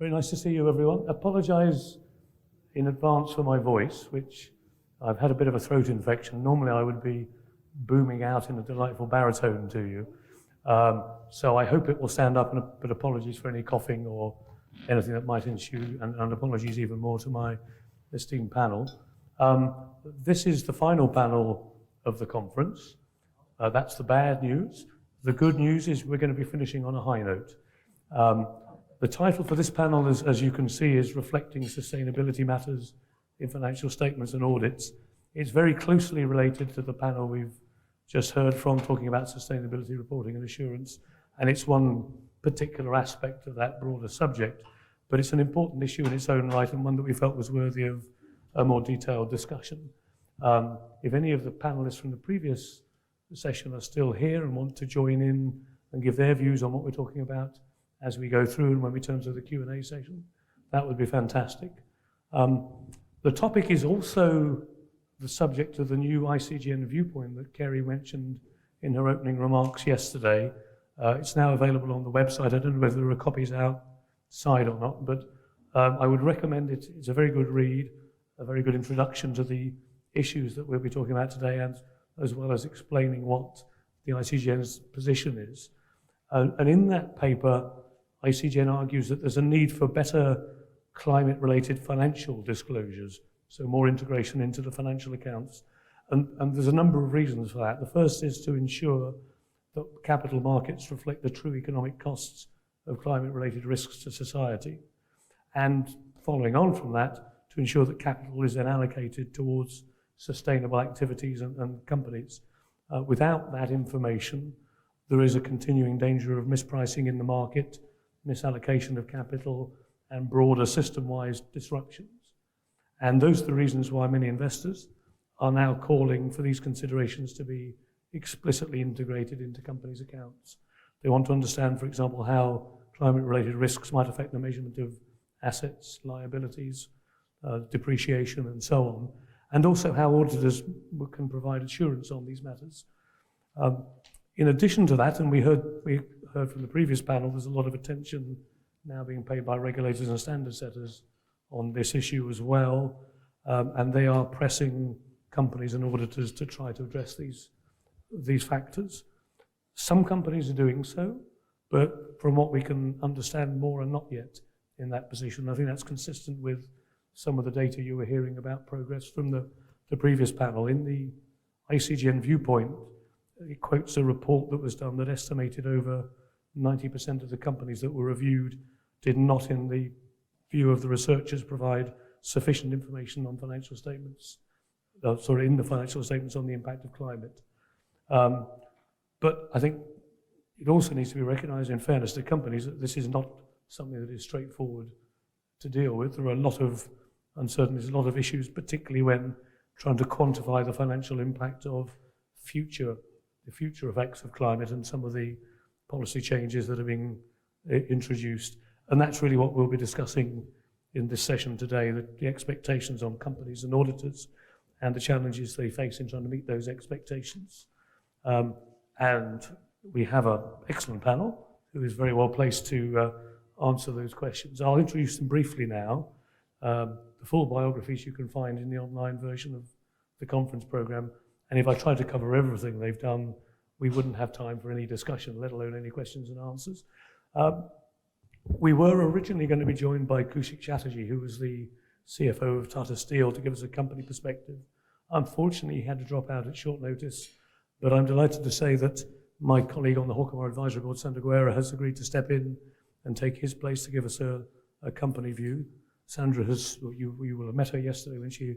Very nice to see you, everyone. Apologise in advance for my voice, which I've had a bit of a throat infection. Normally I would be booming out in a delightful baritone to you. So I hope it will stand up, but apologies for any coughing or anything that might ensue, and apologies even more to my esteemed panel. This is the final panel of the conference. That's the bad news. The good news is we're going to be finishing on a high note. The title for this panel, as you can see, is Reflecting Sustainability Matters in Financial Statements and Audits. It's very closely related to the panel we've just heard from, talking about sustainability reporting and assurance, and it's one particular aspect of that broader subject, but it's an important issue in its own right and one that we felt was worthy of a more detailed discussion. If any of the panelists from the previous session are still here and want to join in and give their views on what we're talking about as we go through and when we turn to the Q&A session, that would be fantastic. The topic is also the subject of the new ICGN viewpoint that Kerry mentioned in her opening remarks yesterday. It's now available on the website. I don't know whether there are copies outside or not, but I would recommend it. It's a very good read, a very good introduction to the issues that we'll be talking about today, and as well as explaining what the ICGN's position is. And in that paper, ICGN argues that there's a need for better climate-related financial disclosures, so more integration into the financial accounts. And there's a number of reasons for that. The first is to ensure that capital markets reflect the true economic costs of climate-related risks to society. And following on from that, to ensure that capital is then allocated towards sustainable activities and companies. Without that information, there is a continuing danger of mispricing in the market, misallocation of capital, and broader system-wide disruptions. And those are the reasons why many investors are now calling for these considerations to be explicitly integrated into companies' accounts. They want to understand, for example, how climate-related risks might affect the measurement of assets, liabilities, depreciation, and so on, and also how auditors can provide assurance on these matters. In addition to that, and we heard from the previous panel, there's a lot of attention now being paid by regulators and standard setters on this issue as well, and they are pressing companies and auditors to try to address these factors. Some companies are doing so, but from what we can understand, more are not yet in that position. I think that's consistent with some of the data you were hearing about progress from the previous panel. In the ICGN viewpoint, it quotes a report that was done that estimated over 90% of the companies that were reviewed did not, in the view of the researchers, provide sufficient information on financial statements, in the financial statements on the impact of climate. But I think it also needs to be recognised, in fairness to companies, that this is not something that is straightforward to deal with. There are a lot of uncertainties, a lot of issues, particularly when trying to quantify the financial impact of the future effects of climate and some of the policy changes that are being introduced. And that's really what we'll be discussing in this session today, the expectations on companies and auditors and the challenges they face in trying to meet those expectations. And we have an excellent panel who is very well placed to answer those questions. I'll introduce them briefly now. The full biographies you can find in the online version of the conference program. And if I tried to cover everything they've done, we wouldn't have time for any discussion, let alone any questions and answers. We were originally going to be joined by Kaushik Chatterjee, who was the CFO of Tata Steel, to give us a company perspective. Unfortunately, he had to drop out at short notice, but I'm delighted to say that my colleague on the Hawkamah Advisory Board, Sandra Guerra, has agreed to step in and take his place to give us a company view. Sandra you will have met her yesterday when she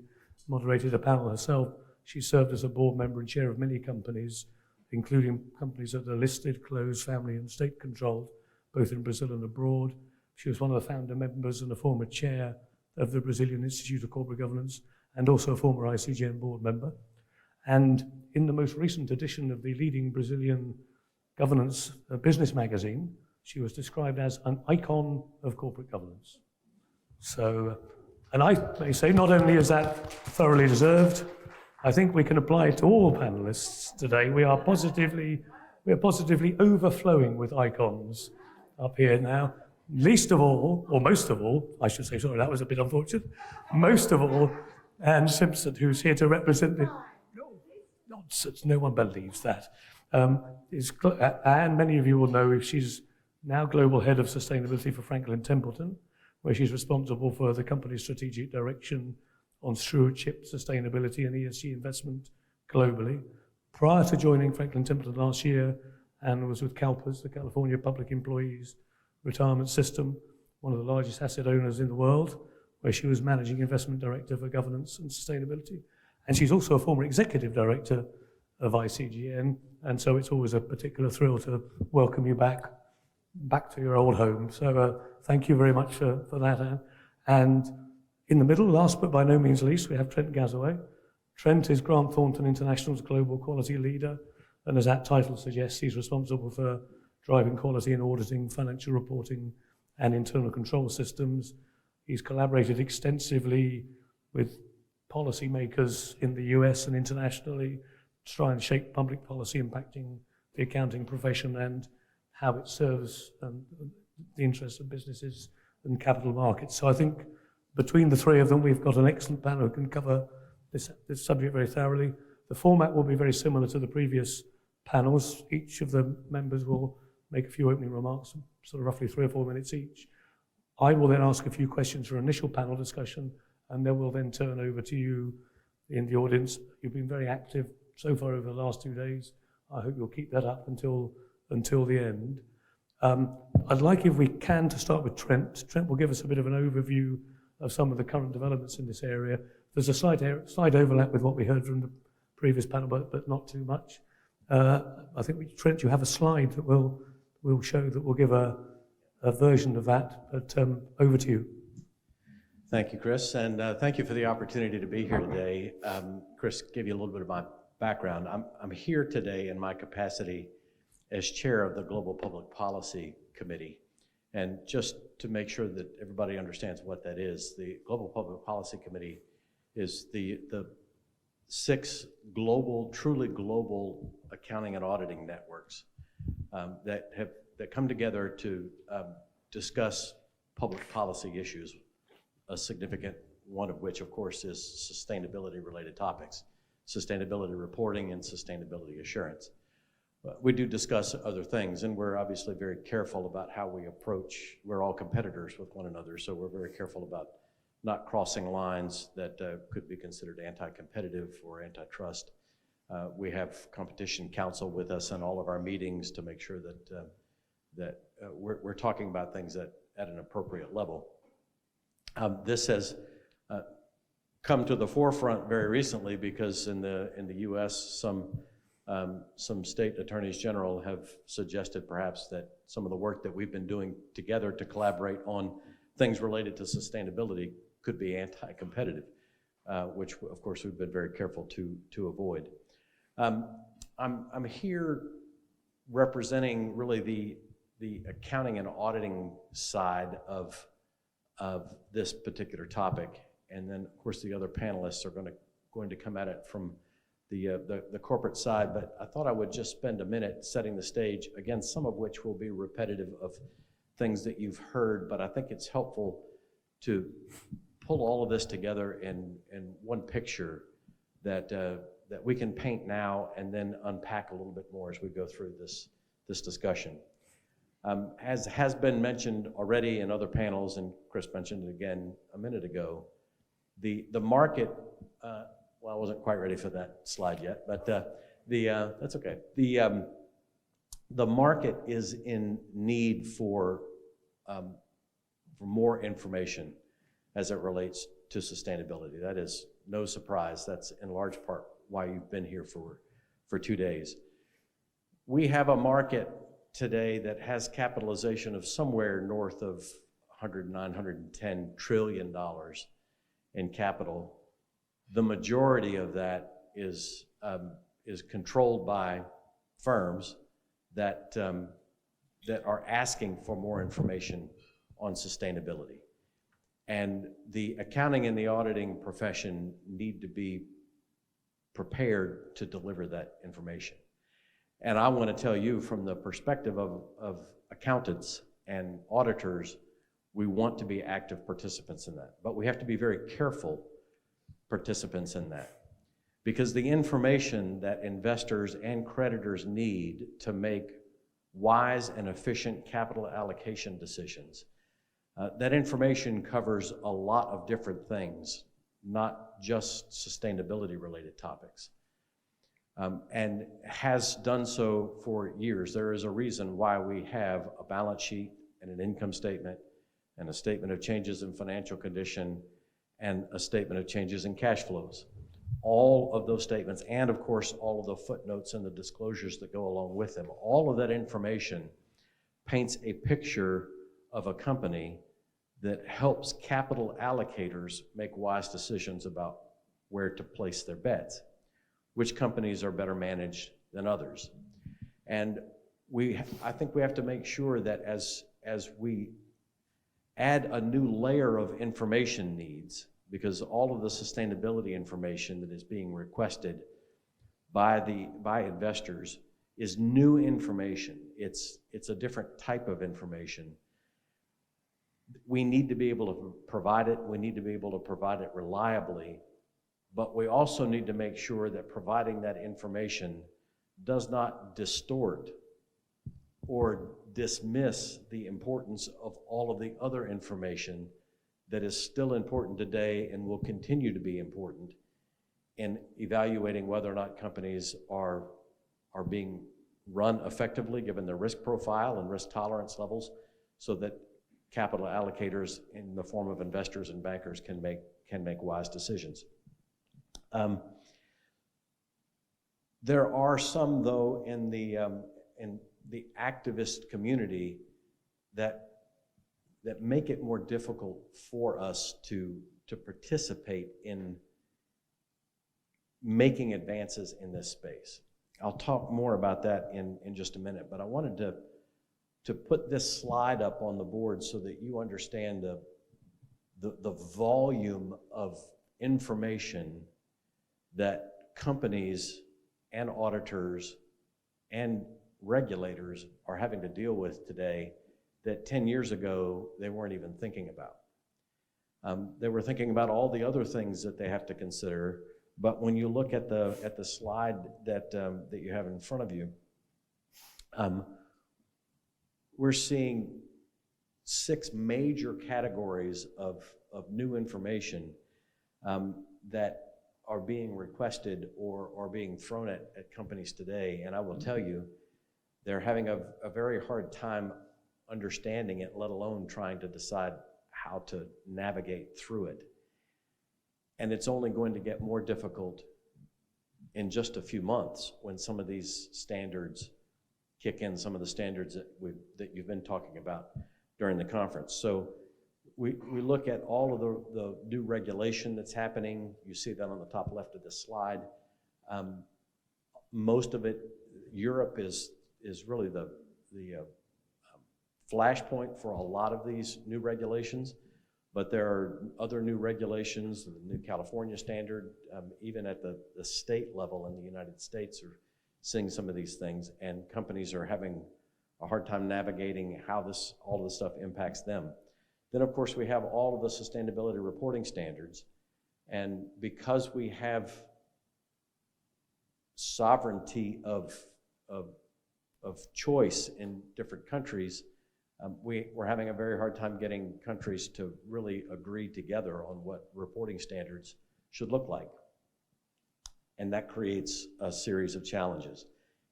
moderated a panel herself. She served as a board member and chair of many companies, including companies that are listed, closed, family and state controlled, both in Brazil and abroad. She was one of the founder members and a former chair of the Brazilian Institute of Corporate Governance, and also a former ICGN board member. And in the most recent edition of the leading Brazilian governance business magazine, she was described as an icon of corporate governance. So, and I may say, not only is that thoroughly deserved, I think we can apply it to all panelists today. We are positively overflowing with icons up here now. least of all, or most of all, I should say, sorry, that was a bit unfortunate, most of all, Anne Simpson, who's here to represent the... Nonsense, no one believes that. Anne, many of you will know, she's now Global Head of Sustainability for Franklin Templeton, where she's responsible for the company's strategic direction on stewardship, sustainability and ESG investment globally. Prior to joining Franklin Templeton last year, Anne was with CalPERS, the California Public Employees Retirement System, one of the largest asset owners in the world, where she was Managing Investment Director for Governance and Sustainability. And she's also a former Executive Director of ICGN, and so it's always a particular thrill to welcome you back to your old home. So thank you very much for that, Anne. And in the middle, last but by no means least, we have Trent Gazzaway. Trent is Grant Thornton International's Global Quality Leader, and as that title suggests, he's responsible for driving quality and auditing, financial reporting, and internal control systems. He's collaborated extensively with policymakers in the US and internationally to try and shape public policy impacting the accounting profession and how it serves the interests of businesses and capital markets. So I think between the three of them, we've got an excellent panel who can cover this subject very thoroughly. The format will be very similar to the previous panels. Each of the members will make a few opening remarks, sort of roughly 3 or 4 minutes each. I will then ask a few questions for initial panel discussion, and then we'll then turn over to you in the audience. You've been very active so far over the last 2 days. I hope you'll keep that up until the end. I'd like, if we can, to start with Trent. Trent will give us a bit of an overview of some of the current developments in this area. There's a slight overlap with what we heard from the previous panel, but not too much. I think, Trent, you have a slide that will show, that will give a version of that, but over to you. Thank you, Chris, and thank you for the opportunity to be here today. Chris gave you a little bit of my background. I'm here today in my capacity as chair of the Global Public Policy Committee. And just to make sure that everybody understands what that is, the Global Public Policy Committee is the 6 global, truly global accounting and auditing networks that come together to discuss public policy issues, a significant one of which, of course, is sustainability-related topics, sustainability reporting and sustainability assurance. We do discuss other things, and we're obviously very careful about how we approach. We're all competitors with one another, so we're very careful about not crossing lines that could be considered anti-competitive or antitrust. We have competition counsel with us in all of our meetings to make sure that we're talking about things at an appropriate level. This has come to the forefront very recently because in the U.S. some state attorneys general have suggested perhaps that some of the work that we've been doing together to collaborate on things related to sustainability could be anti-competitive, which of course we've been very careful to avoid. I'm here representing really the accounting and auditing side of this particular topic, and then of course the other panelists are going to come at it from the corporate side, but I thought I would just spend a minute setting the stage, again, some of which will be repetitive of things that you've heard, but I think it's helpful to pull all of this together in one picture that we can paint now and then unpack a little bit more as we go through this discussion. As has been mentioned already in other panels, and Chris mentioned it again a minute ago, the market, well, I wasn't quite ready for that slide yet, but that's okay. The market is in need for more information as it relates to sustainability. That is no surprise. That's in large part why you've been here for 2 days. We have a market today that has capitalization of somewhere north of $109, $110 trillion in capital. The majority of that is controlled by firms that are asking for more information on sustainability. And the accounting and the auditing profession need to be prepared to deliver that information. And I want to tell you from the perspective of accountants and auditors, we want to be active participants in that. But we have to be very careful participants in that, because the information that investors and creditors need to make wise and efficient capital allocation decisions, that information covers a lot of different things, not just sustainability related topics, and has done so for years. There is a reason why we have a balance sheet and an income statement and a statement of changes in financial condition and a statement of changes in cash flows. All of those statements, and of course all of the footnotes and the disclosures that go along with them, all of that information paints a picture of a company that helps capital allocators make wise decisions about where to place their bets, which companies are better managed than others. And I think we have to make sure that as we add a new layer of information needs, because all of the sustainability information that is being requested by investors is new information. It's a different type of information. We need to be able to provide it. We need to be able to provide it reliably, but we also need to make sure that providing that information does not distort or dismiss the importance of all of the other information that is still important today and will continue to be important in evaluating whether or not companies are being run effectively given their risk profile and risk tolerance levels, so that capital allocators in the form of investors and bankers can make wise decisions. There are some, though, in the activist community that make it more difficult for us to participate in making advances in this space. I'll talk more about that in just a minute, but I wanted to put this slide up on the board so that you understand the volume of information that companies and auditors and regulators are having to deal with today that 10 years ago they weren't even thinking about. They were thinking about all the other things that they have to consider, but when you look at the slide that you have in front of you, we're seeing 6 major categories of new information that are being requested or are being thrown at companies today. And I will tell you, they're having a very hard time understanding it, let alone trying to decide how to navigate through it. And it's only going to get more difficult in just a few months when some of these standards kick in, some of the standards that you've been talking about during the conference. So we look at all of the new regulation that's happening. You see that on the top left of this slide. Most of it, Europe is really the flashpoint for a lot of these new regulations, but there are other new regulations, the new California standard, even at the state level in the United States are seeing some of these things, and companies are having a hard time navigating how all of this stuff impacts them. Then of course we have all of the sustainability reporting standards, and because we have sovereignty of choice in different countries, we're having a very hard time getting countries to really agree together on what reporting standards should look like. And that creates a series of challenges.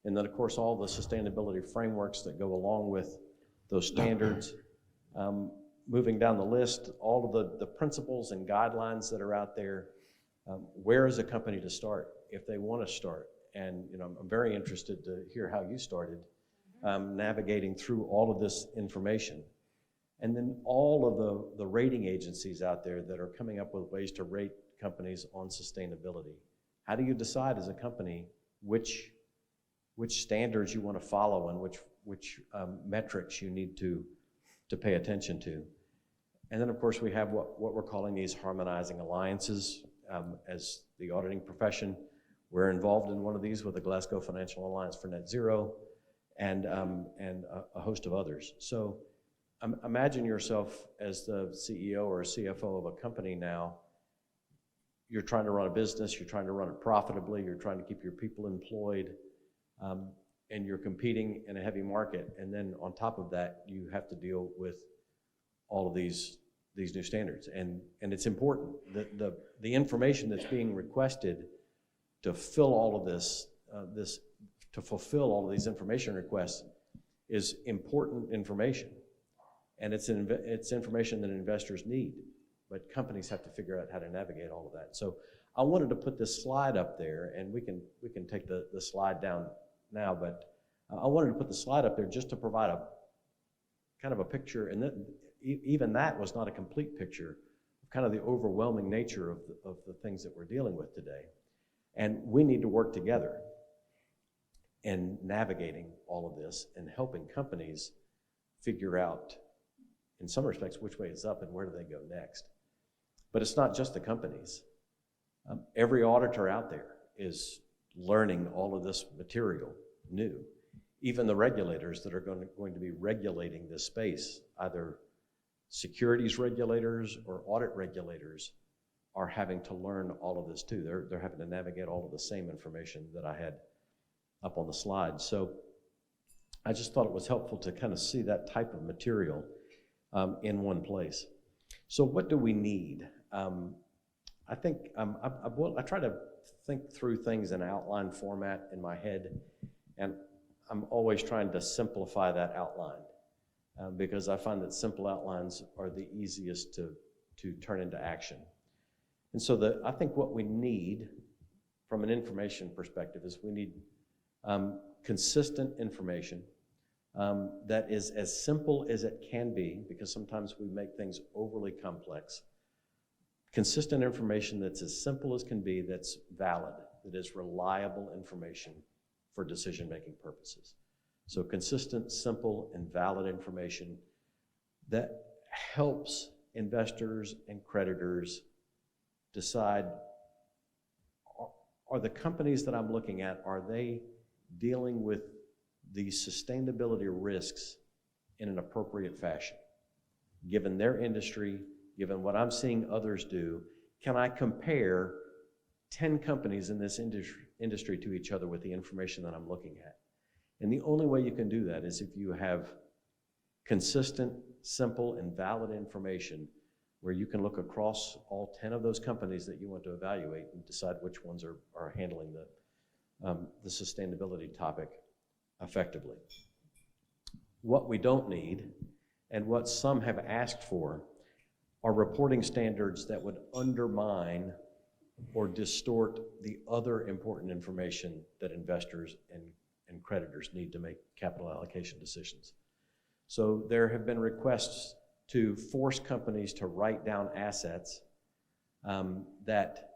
And then of course all the sustainability frameworks that go along with those standards. Moving down the list, all of the principles and guidelines that are out there. Where is a company to start if they want to start? And I'm very interested to hear how you started navigating through all of this information. And then all of the rating agencies out there that are coming up with ways to rate companies on sustainability. How do you decide as a company which standards you want to follow and which metrics you need to pay attention to? And then of course we have what we're calling these harmonizing alliances. As the auditing profession, we're involved in one of these with the Glasgow Financial Alliance for Net Zero and a host of others. So imagine yourself as the CEO or CFO of a company now. You're trying to run a business, you're trying to run it profitably, you're trying to keep your people employed, and you're competing in a heavy market. And then on top of that, you have to deal with all of these new standards. And it's important that the information that's being requested to fill all of to fulfill all of these information requests is important information. And it's information that investors need, but companies have to figure out how to navigate all of that. So I wanted to put this slide up there, and we can take the slide down now, but I wanted to put the slide up there just to provide a kind of a picture, and even that was not a complete picture of kind of the overwhelming nature of the things that we're dealing with today. And we need to work together in navigating all of this and helping companies figure out, in some respects, which way is up and where do they go next. But it's not just the companies. Every auditor out there is learning all of this material new. Even the regulators that are going to be regulating this space, either securities regulators or audit regulators, are having to learn all of this too. They're having to navigate all of the same information that I had up on the slide. So I just thought it was helpful to kind of see that type of material in one place. So what do we need? I think I try to think through things in outline format in my head, and I'm always trying to simplify that outline because I find that simple outlines are the easiest to turn into action. And so I think what we need from an information perspective is we need consistent information that is as simple as it can be, because sometimes we make things overly complex. Consistent information that's as simple as can be, that's valid, that is reliable information for decision-making purposes. So consistent, simple, and valid information that helps investors and creditors decide, are the companies that I'm looking at, are they dealing with the sustainability risks in an appropriate fashion? Given their industry, given what I'm seeing others do, can I compare 10 companies in this industry to each other with the information that I'm looking at? And the only way you can do that is if you have consistent, simple, and valid information where you can look across all 10 of those companies that you want to evaluate and decide which ones are handling the sustainability topic effectively. What we don't need, and what some have asked for, are reporting standards that would undermine or distort the other important information that investors and creditors need to make capital allocation decisions. So there have been requests to force companies to write down assets that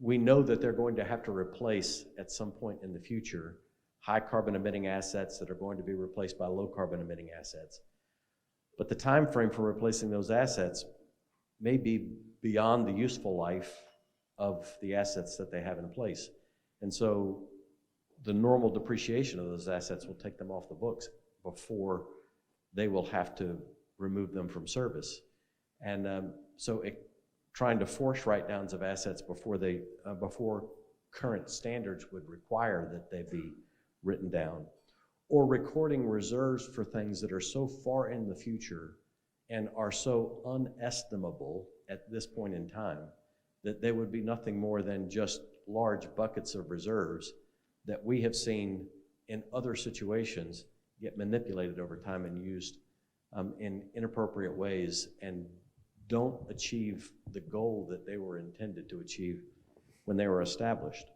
we know that they're going to have to replace at some point in the future, high carbon emitting assets that are going to be replaced by low carbon emitting assets. But the time frame for replacing those assets may be beyond the useful life of the assets that they have in place. And so the normal depreciation of those assets will take them off the books before they will have to remove them from service. And trying to force write-downs of assets before current standards would require that they be written down, or recording reserves for things that are so far in the future and are so unestimable at this point in time that they would be nothing more than just large buckets of reserves that we have seen in other situations get manipulated over time and used in inappropriate ways and don't achieve the goal that they were intended to achieve when they were established.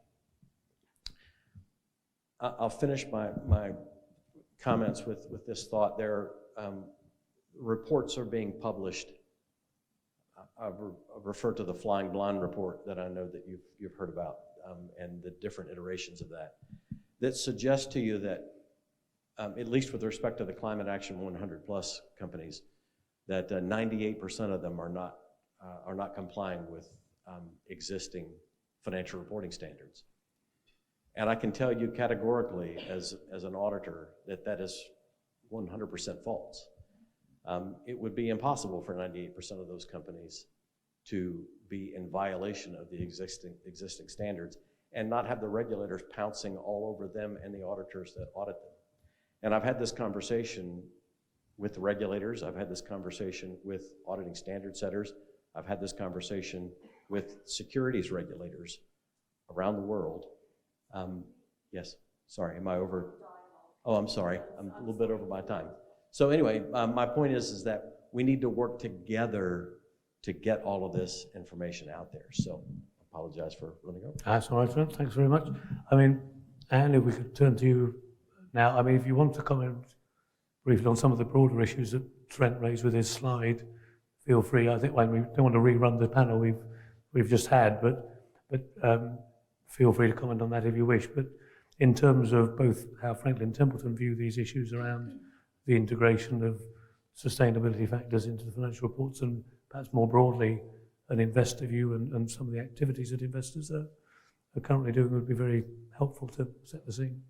I'll finish my comments with this thought. There are reports are being published. I've referred to the Flying Blind report that I know that you've heard about, and the different iterations of that suggest to you that, at least with respect to the Climate Action 100 plus companies, that 98% of them are not complying with existing financial reporting standards. And I can tell you categorically as an auditor that is 100% false. It would be impossible for 98% of those companies to be in violation of the existing standards and not have the regulators pouncing all over them and the auditors that audit them. And I've had this conversation with the regulators, I've had this conversation with auditing standard setters, I've had this conversation with securities regulators around the world. Yes, sorry, am I over? Oh, I'm sorry, I'm a little bit over my time. So anyway, my point is that we need to work together to get all of this information out there. So I apologize for running over. That's all right, Trent. Thanks very much. I mean, Anne, if we could turn to you now. I mean, if you want to comment briefly on some of the broader issues that Trent raised with his slide, feel free. I think we don't want to rerun the panel we've just had, but feel free to comment on that if you wish. But in terms of both how Franklin Templeton view these issues around the integration of sustainability factors into the financial reports, and perhaps more broadly, an investor view and some of the activities that investors are currently doing would be very helpful to set the scene.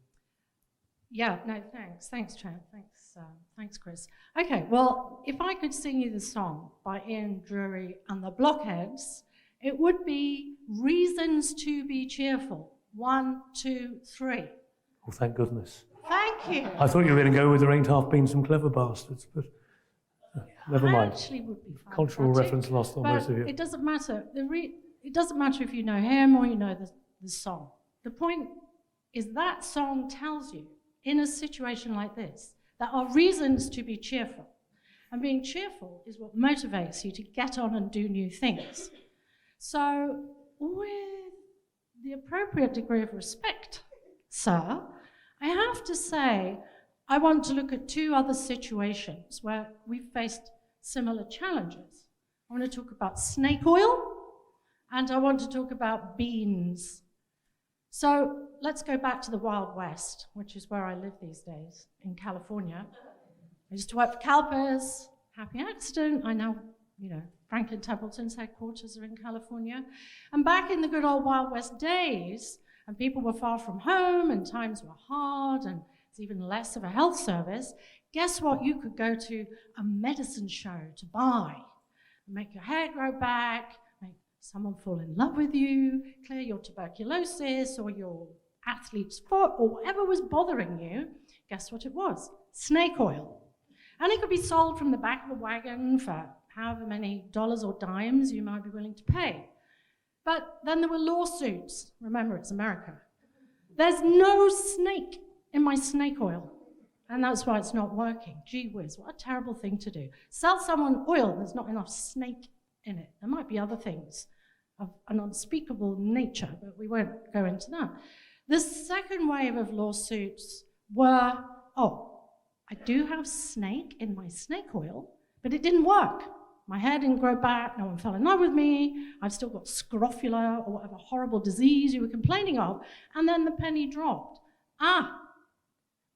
Yeah, no, thanks. Thanks, Trent. Thanks, Chris. Okay, well, if I could sing you the song by Ian Drury and the Blockheads, it would be Reasons to be Cheerful. 1, 2, 3. Well, thank goodness. Thank you. I thought you were going to go with There Ain't Half Been Some Clever Bastards, but never mind. Actually would be fine. Cultural reference lost on most of you. It doesn't matter. It doesn't matter if you know him or you know the song. The point is that song tells you, in a situation like this, there are reasons to be cheerful. And being cheerful is what motivates you to get on and do new things. So, with the appropriate degree of respect, sir, I have to say, I want to look at two other situations where we've faced similar challenges. I want to talk about snake oil, and I want to talk about beans. So let's go back to the Wild West, which is where I live these days, in California. I used to work for CalPERS, happy accident. I now, Franklin Templeton's headquarters are in California. And back in the good old Wild West days, and people were far from home, and times were hard, and it's even less of a health service, guess what? You could go to a medicine show to buy, make your hair grow back, make someone fall in love with you, clear your tuberculosis or your athlete's foot or whatever was bothering you. Guess what it was? Snake oil. And it could be sold from the back of a wagon for however many dollars or dimes you might be willing to pay. But then there were lawsuits. Remember, it's America. There's no snake in my snake oil, and that's why it's not working. Gee whiz, what a terrible thing to do. Sell someone oil, there's not enough snake in it. There might be other things of an unspeakable nature, but we won't go into that. The second wave of lawsuits were, I do have snake in my snake oil, but it didn't work. My hair didn't grow back, no one fell in love with me, I've still got scrofula or whatever horrible disease you were complaining of, and then the penny dropped.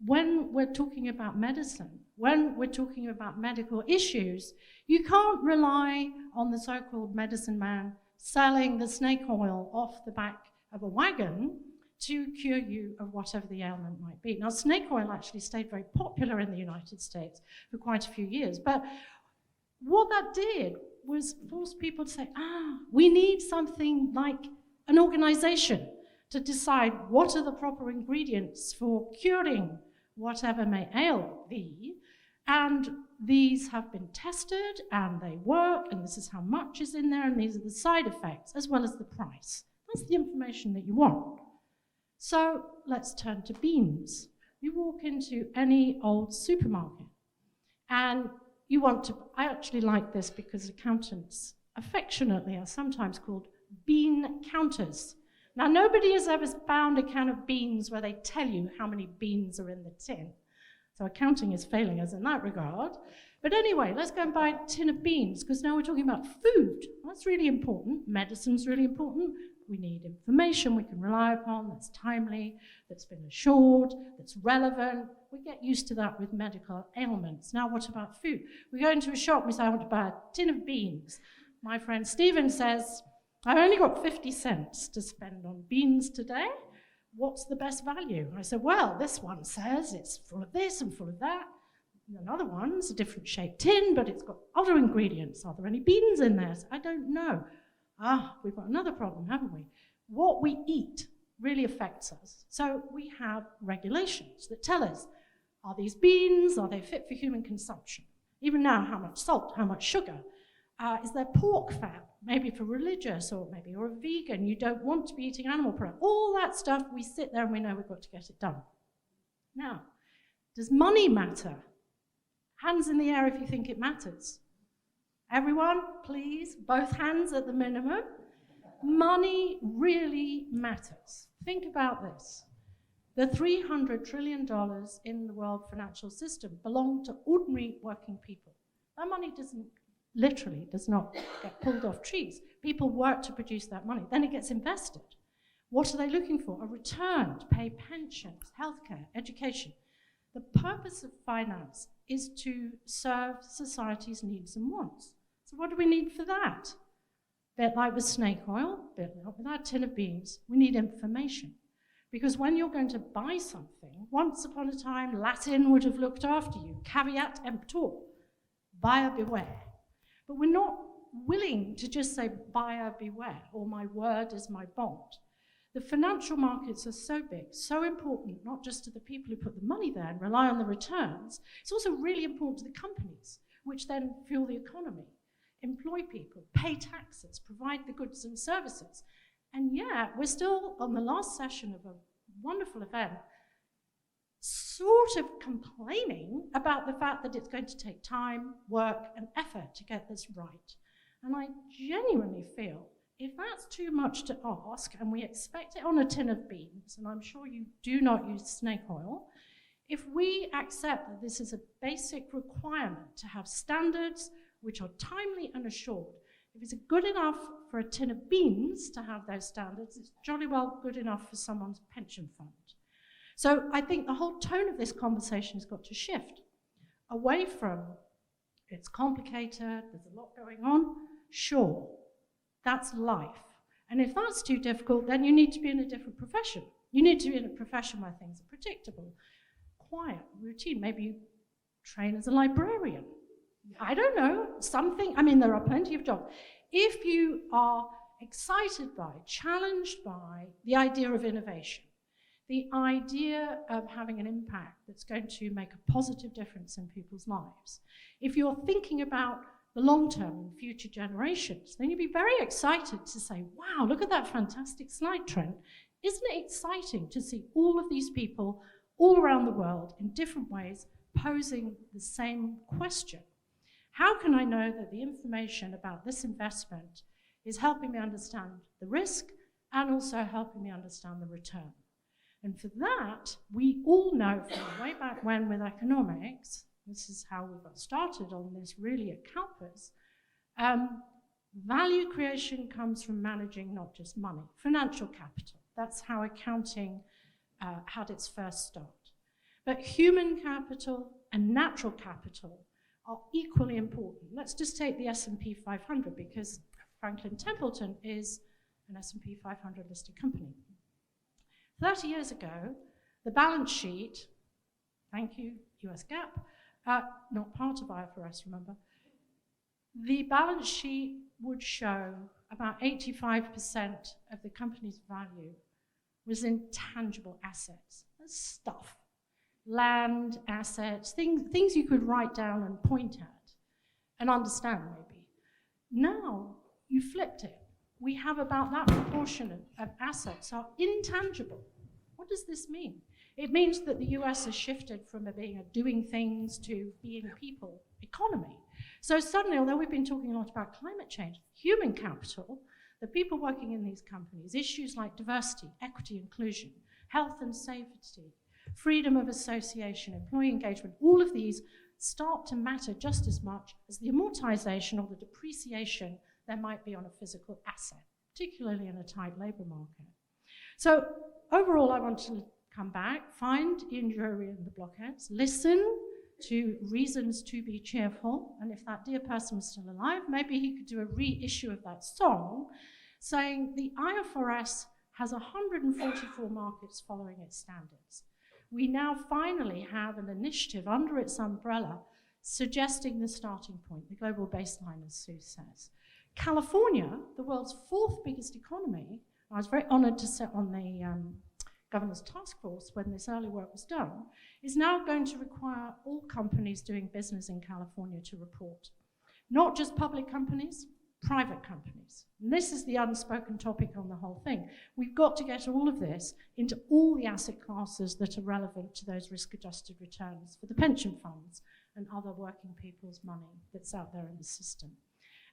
When we're talking about medicine, when we're talking about medical issues, you can't rely on the so-called medicine man selling the snake oil off the back of a wagon to cure you of whatever the ailment might be. Now, snake oil actually stayed very popular in the United States for quite a few years, but what that did was force people to say, we need something like an organization to decide what are the proper ingredients for curing whatever may ail thee, and these have been tested, and they work, and this is how much is in there, and these are the side effects, as well as the price. That's the information that you want. So let's turn to beans. You walk into any old supermarket, and you want to, I actually like this because accountants affectionately are sometimes called bean counters. Now, nobody has ever found a can of beans where they tell you how many beans are in the tin. So accounting is failing us in that regard. But anyway, let's go and buy a tin of beans, because now we're talking about food. That's really important. Medicine's really important. We need information we can rely upon, that's timely, that's been assured, that's relevant. We get used to that with medical ailments. Now, what about food? We go into a shop, we say, I want to buy a tin of beans. My friend Stephen says, I've only got 50 cents to spend on beans today. What's the best value? I said, well, this one says it's full of this and full of that. Another one's a different shaped tin, but it's got other ingredients. Are there any beans in there? I don't know. We've got another problem, haven't we? What we eat really affects us. So we have regulations that tell us, are these beans, are they fit for human consumption? Even now, how much salt, how much sugar? Is there pork fat? Maybe for religious, or maybe you're a vegan, you don't want to be eating animal products. All that stuff, we sit there and we know we've got to get it done. Now, does money matter? Hands in the air if you think it matters. Everyone, please, both hands at the minimum. Money really matters. Think about this. The $300 trillion in the world financial system belong to ordinary working people. That money does not get pulled off trees. People work to produce that money. Then it gets invested. What are they looking for? A return to pay pensions, healthcare, education. The purpose of finance is to serve society's needs and wants. So what do we need for that? A bit like with snake oil, a bit like with our tin of beans, we need information. Because when you're going to buy something, once upon a time, Latin would have looked after you. Caveat emptor, buyer beware. But we're not willing to just say buyer beware, or my word is my bond. The financial markets are so big, so important, not just to the people who put the money there and rely on the returns, it's also really important to the companies, which then fuel the economy, employ people, pay taxes, provide the goods and services. And yet, we're still on the last session of a wonderful event, sort of complaining about the fact that it's going to take time, work, and effort to get this right. And I genuinely feel if that's too much to ask, and we expect it on a tin of beans, and I'm sure you do not use snake oil, if we accept that this is a basic requirement to have standards which are timely and assured, if it's good enough for a tin of beans to have those standards, it's jolly well good enough for someone's pension fund. So I think the whole tone of this conversation has got to shift away from it's complicated, there's a lot going on. Sure, that's life. And if that's too difficult, then you need to be in a different profession. You need to be in a profession where things are predictable, quiet, routine. Maybe you train as a librarian. I don't know, something. I mean, there are plenty of jobs. If you are excited by, challenged by the idea of innovation, the idea of having an impact that's going to make a positive difference in people's lives, if you're thinking about the long term and future generations, then you'd be very excited to say, wow, look at that fantastic slide, Trent. Isn't it exciting to see all of these people all around the world in different ways posing the same question? How can I know that the information about this investment is helping me understand the risk and also helping me understand the return? And for that, we all know from way back when with economics, this is how we got started on this really at CalPERS, value creation comes from managing not just money, financial capital. That's how accounting had its first start. But human capital and natural capital are equally important. Let's just take the S&P 500 because Franklin Templeton is an S&P 500 listed company. 30 years ago, the balance sheet, thank you, US GAAP, not part of IFRS, remember, the balance sheet would show about 85% of the company's value was in tangible assets. That's stuff. Land, assets, things you could write down and point at and understand maybe. Now, you flipped it. We have about that proportion of assets are intangible. What does this mean? It means that the US has shifted from being a doing things to being a people economy. So suddenly, although we've been talking a lot about climate change, human capital, the people working in these companies, issues like diversity, equity, inclusion, health and safety, freedom of association, employee engagement, all of these start to matter just as much as the amortization or the depreciation there might be on a physical asset, particularly in a tight labor market. So overall, I want to come back, find Ian Drury and the blockheads, listen to reasons to be cheerful, and if that dear person was still alive, maybe he could do a reissue of that song, saying the IFRS has 144 markets following its standards. We now finally have an initiative under its umbrella suggesting the starting point, the global baseline, as Sue says. California, the world's 4th biggest economy, I was very honored to sit on the Governor's Task Force when this early work was done, is now going to require all companies doing business in California to report. Not just public companies, private companies. And this is the unspoken topic on the whole thing. We've got to get all of this into all the asset classes that are relevant to those risk-adjusted returns for the pension funds and other working people's money that's out there in the system.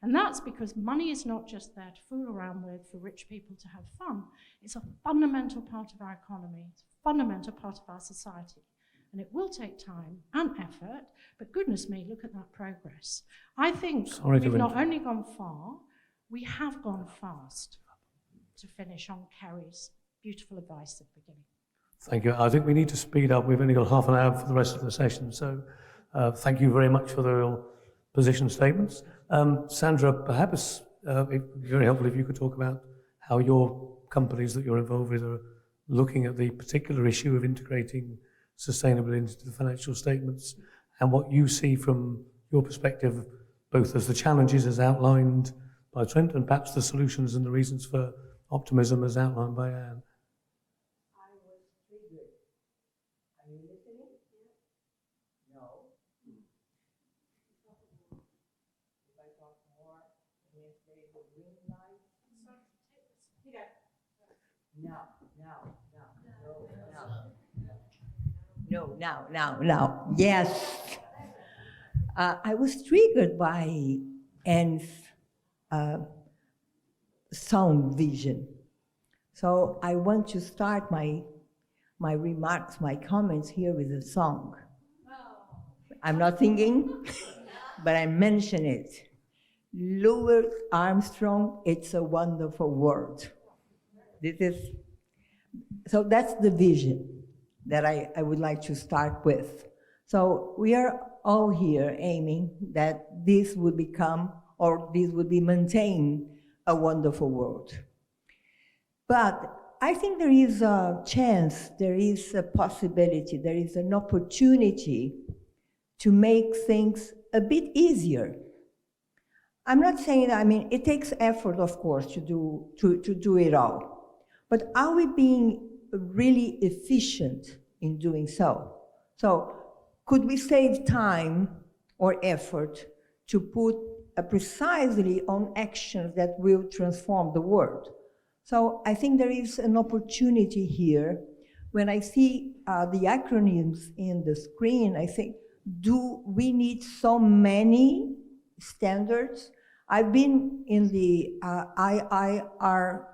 And that's because money is not just there to fool around with for rich people to have fun. It's a fundamental part of our economy. It's a fundamental part of our society. And it will take time and effort, but goodness me, look at that progress. I think we've not only gone far, we have gone fast, to finish on Kerry's beautiful advice at the beginning. Thank you. I think we need to speed up. We've only got half an hour for the rest of the session, so thank you very much for the position statements. Sandra, perhaps it would be very helpful if you could talk about how your companies that you're involved with are looking at the particular issue of integrating sustainability into the financial statements, and what you see from your perspective, both as the challenges as outlined by Trent and perhaps the solutions and the reasons for optimism as outlined by Anne. I was triggered. Are you listening? No. If I talk more, and if there is a green light. Now. Yes. I was triggered by Anne's sound vision. So I want to start my remarks, my comments here with a song. I'm not singing, but I mention it. Louis Armstrong, It's a Wonderful World. So that's the vision that I would like to start with. So we are all here aiming that this would become, or this would be maintained, a wonderful world. But I think there is a chance, there is a possibility, there is an opportunity to make things a bit easier. I'm not saying that, it takes effort, of course, to do it all. But are we being really efficient in doing so? So could we save time or effort to put precisely on actions that will transform the world? So I think there is an opportunity here. When I see the acronyms in the screen, I think, do we need so many standards? I've been in the IIR,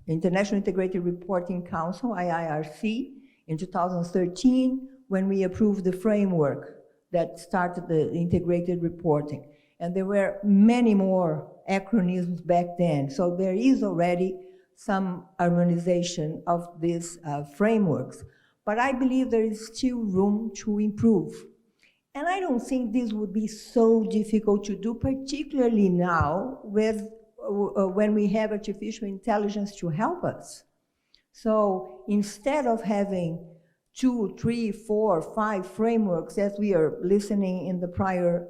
International Integrated Reporting Council, IIRC, in 2013, when we approved the framework that started the integrated reporting. And there were many more acronyms back then. So there is already some harmonization of these frameworks. But I believe there is still room to improve. And I don't think this would be so difficult to do, particularly now when we have artificial intelligence to help us. So instead of having 2, 3, 4, 5 frameworks as we are listening in the prior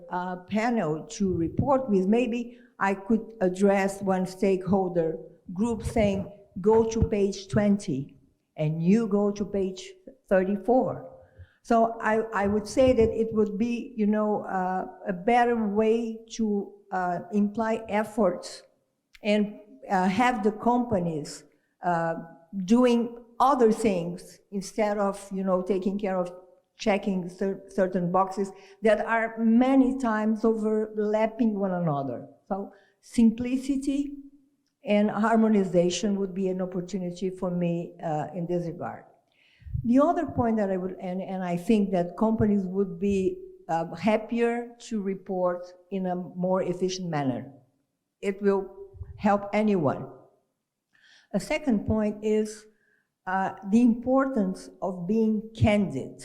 panel to report with, maybe I could address one stakeholder group saying, go to page 20, and you go to page 34. So I would say that it would be, a better way to imply efforts and have the companies doing other things instead of, taking care of checking certain boxes that are many times overlapping one another. So simplicity and harmonization would be an opportunity for me in this regard. The other point that I would, and I think that companies would be happier to report in a more efficient manner. It will help anyone. A second point is the importance of being candid.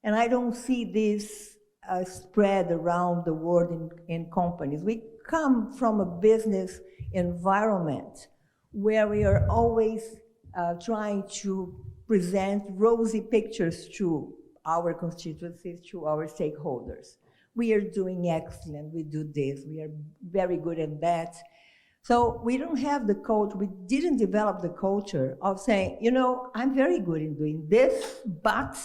And I don't see this spread around the world in companies. We come from a business environment where we are always trying to present rosy pictures to our constituencies, to our stakeholders. We are doing excellent, we do this, we are very good at that. So we don't have the culture, we didn't develop the culture of saying, you know, I'm very good in doing this, but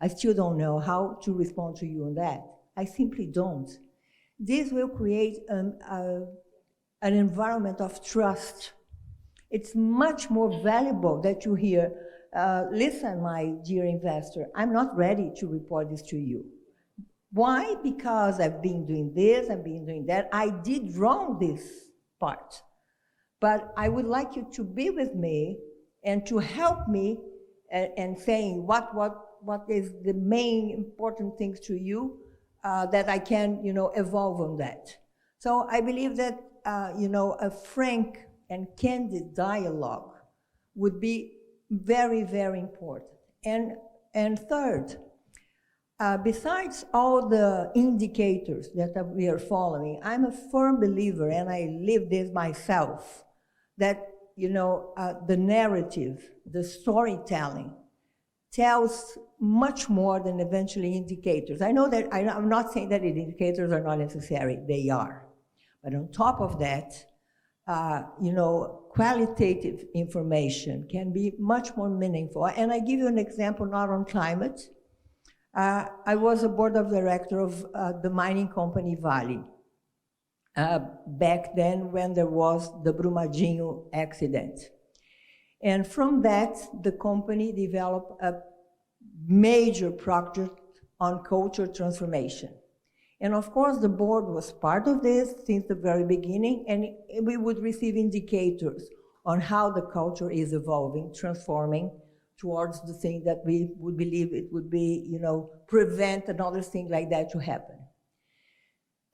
I still don't know how to respond to you on that. I simply don't. This will create an environment of trust. It's much more valuable that you hear, listen, my dear investor, I'm not ready to report this to you. Why? Because I've been doing this, I've been doing that. I did wrong this part. But I would like you to be with me and to help me and saying what is the main important things to you that I can, you know, evolve on that. So I believe that, you know, a frank and candid dialogue would be very, very important. And third, besides all the indicators that we are following, I'm a firm believer, and I live this myself, that, you know, the narrative, the storytelling, tells much more than eventually indicators. I know that I'm not saying that indicators are not necessary, they are. But on top of that, you know, qualitative information can be much more meaningful. And I give you an example, not on climate. I was a board of director of the mining company Vale. Back then when there was the Brumadinho accident. And from that, the company developed a major project on culture transformation. And of course, the board was part of this since the very beginning, and we would receive indicators on how the culture is evolving, transforming towards the thing that we would believe it would be, you know, prevent another thing like that to happen.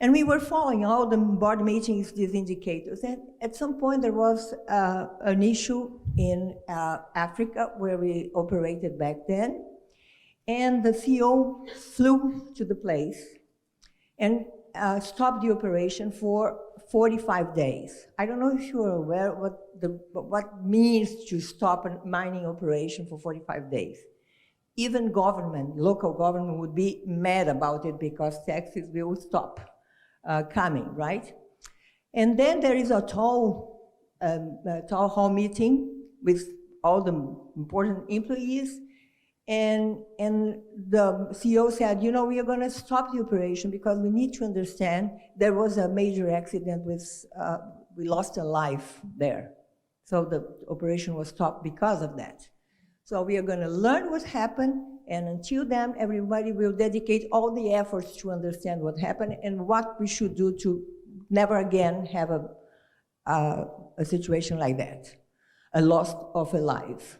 And we were following all the board meetings, these indicators. And at some point, there was an issue in Africa where we operated back then. And the CEO flew to the place and stopped the operation for 45 days. I don't know if you are aware what means to stop a mining operation for 45 days. Even government, local government would be mad about it because taxes will stop coming, right? And then there is a town hall meeting with all the important employees, and the CEO said, you know, we are going to stop the operation because we need to understand there was a major accident with, we lost a life there. So the operation was stopped because of that. So we are going to learn what happened, and until then, everybody will dedicate all the efforts to understand what happened and what we should do to never again have a situation like that, a loss of a life.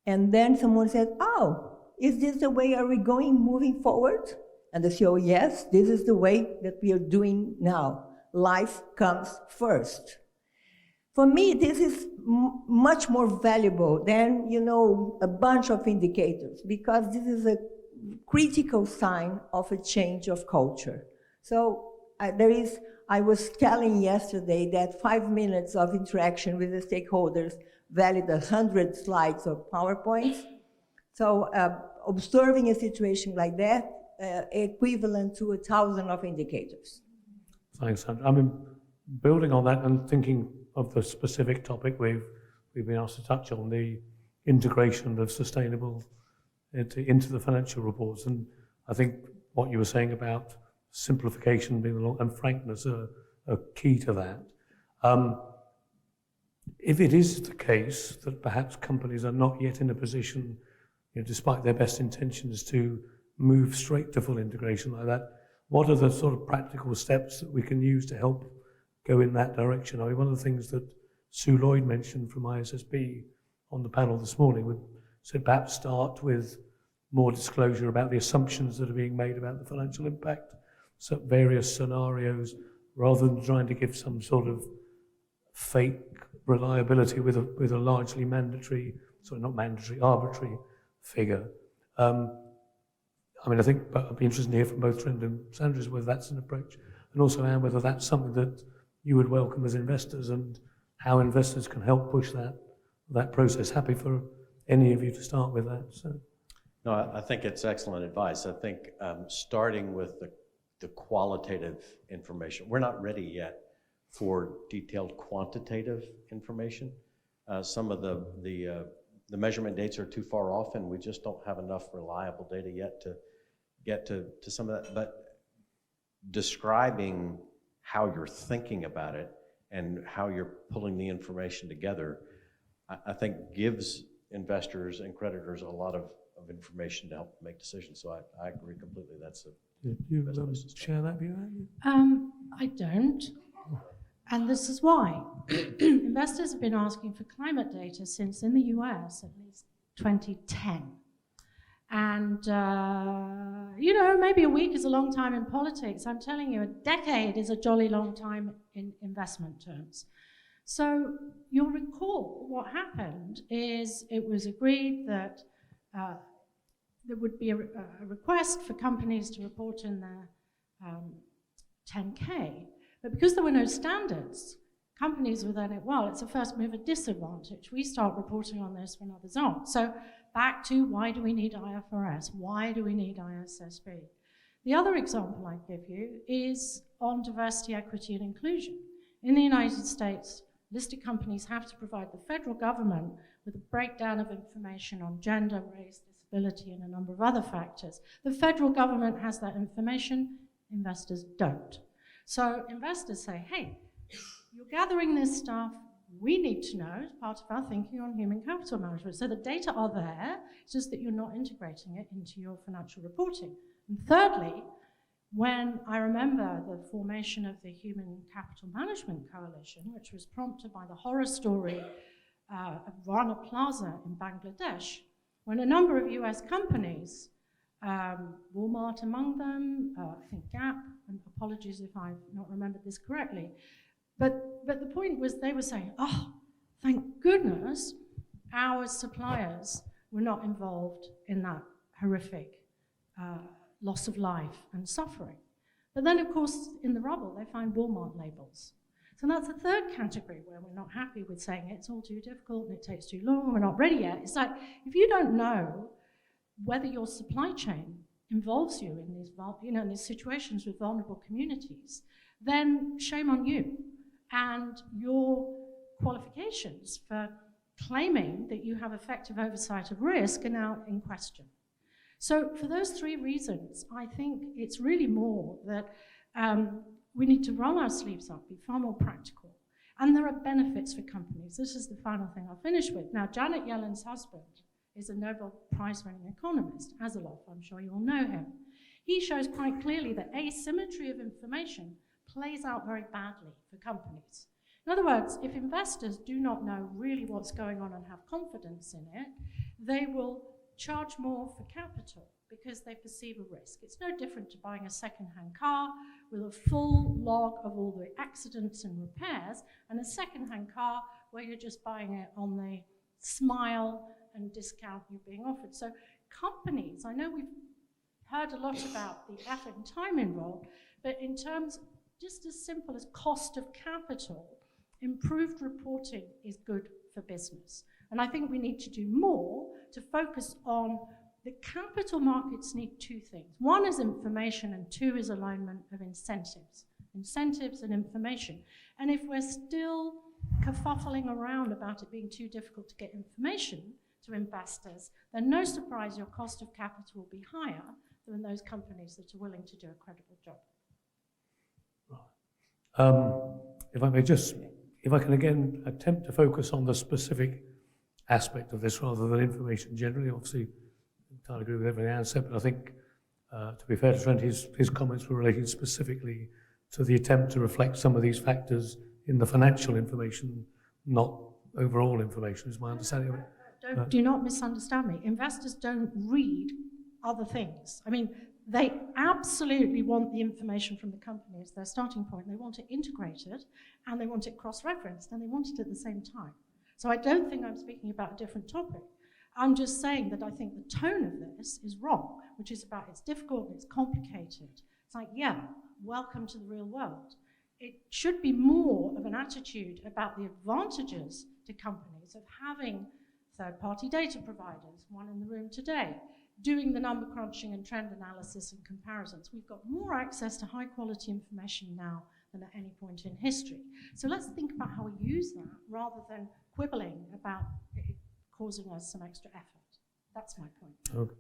And then someone said, oh, is this the way are we going moving forward? And the CEO, yes, this is the way that we are doing now. Life comes first. For me, this is much more valuable than, you know, a bunch of indicators, because this is a critical sign of a change of culture. So I was telling yesterday that 5 minutes of interaction with the stakeholders valid 100 slides of PowerPoints. So observing a situation like that, equivalent to 1,000 of indicators. Thanks, Sandra. I mean, building on that and thinking of the specific topic we've been asked to touch on, the integration of sustainable into the financial reports. And I think what you were saying about simplification being and frankness are key to that. If it is the case that perhaps companies are not yet in a position, you know, despite their best intentions, to move straight to full integration like that, what are the sort of practical steps that we can use to help go in that direction? I mean, one of the things that Sue Lloyd mentioned from ISSB on the panel this morning said perhaps start with more disclosure about the assumptions that are being made about the financial impact, so various scenarios, rather than trying to give some sort of fake reliability with a largely arbitrary figure. I mean, I think I'd be interested to hear from both Trent and Sandra whether that's an approach, and also Anne, whether that's something that you would welcome as investors and how investors can help push that process. Happy for any of you to start with that. So. No, I think it's excellent advice. I think starting with the qualitative information, we're not ready yet for detailed quantitative information. Some of the measurement dates are too far off, and we just don't have enough reliable data yet to get to some of that. But describing how you're thinking about it and how you're pulling the information together, I think gives investors and creditors a lot of information to help make decisions. So I agree completely. That's Do you share that view, Anne? I don't. And this is why. Investors have been asking for climate data since, in the US, at least 2010. And, maybe a week is a long time in politics. I'm telling you, a decade is a jolly long time in investment terms. So you'll recall what happened is it was agreed that there would be a request for companies to report in their 10K. But because there were no standards, companies were then, well, it's a first mover disadvantage. We start reporting on this when others aren't. So back to why do we need IFRS? Why do we need ISSB? The other example I give you is on diversity, equity, and inclusion. In the United States, listed companies have to provide the federal government with a breakdown of information on gender, race, disability, and a number of other factors. The federal government has that information, investors don't. So investors say, hey, you're gathering this stuff, we need to know as part of our thinking on human capital management. So the data are there, it's just that you're not integrating it into your financial reporting. And thirdly, when I remember the formation of the Human Capital Management Coalition, which was prompted by the horror story of Rana Plaza in Bangladesh, when a number of US companies, Walmart among them, I think Gap, and apologies if I've not remembered this correctly, but the point was they were saying, oh, thank goodness our suppliers were not involved in that horrific loss of life and suffering. But then, of course, in the rubble, they find Walmart labels. So that's the third category where we're not happy with saying it's all too difficult and it takes too long and we're not ready yet. It's like, if you don't know whether your supply chain involves you in these, in these situations with vulnerable communities, then shame on you. And your qualifications for claiming that you have effective oversight of risk are now in question. So for those three reasons, I think it's really more that we need to roll our sleeves up, be far more practical. And there are benefits for companies. This is the final thing I'll finish with. Now, Janet Yellen's husband is a Nobel Prize-winning economist, Asilov, I'm sure you all know him. He shows quite clearly that asymmetry of information plays out very badly for companies. In other words, if investors do not know really what's going on and have confidence in it, they will charge more for capital because they perceive a risk. It's no different to buying a second-hand car with a full log of all the accidents and repairs and a second-hand car where you're just buying it on the smile and discount you're being offered. So companies, I know we've heard a lot about the effort and time involved, but in terms just as simple as cost of capital, improved reporting is good for business. And I think we need to do more to focus on the capital markets need two things. One is information and two is alignment of incentives. Incentives and information. And if we're still kerfuffling around about it being too difficult to get information to investors, then no surprise your cost of capital will be higher than those companies that are willing to do a credible job. If I can again attempt to focus on the specific aspect of this rather than information generally. Obviously, I entirely agree with everything Anne said, but I think, to be fair to Trent, his comments were related specifically to the attempt to reflect some of these factors in the financial information, not overall information, is my understanding of it. Do not misunderstand me. Investors don't read other things. I mean, they absolutely want the information from the company as their starting point. They want it integrated, and they want it cross-referenced, and they want it at the same time. So I don't think I'm speaking about a different topic. I'm just saying that I think the tone of this is wrong, which is about it's difficult, it's complicated. It's like, yeah, welcome to the real world. It should be more of an attitude about the advantages to companies of having third-party data providers, one in the room today, doing the number crunching and trend analysis and comparisons. We've got more access to high-quality information now than at any point in history. So let's think about how we use that rather than quibbling about it causing us some extra effort. That's my point. Okay.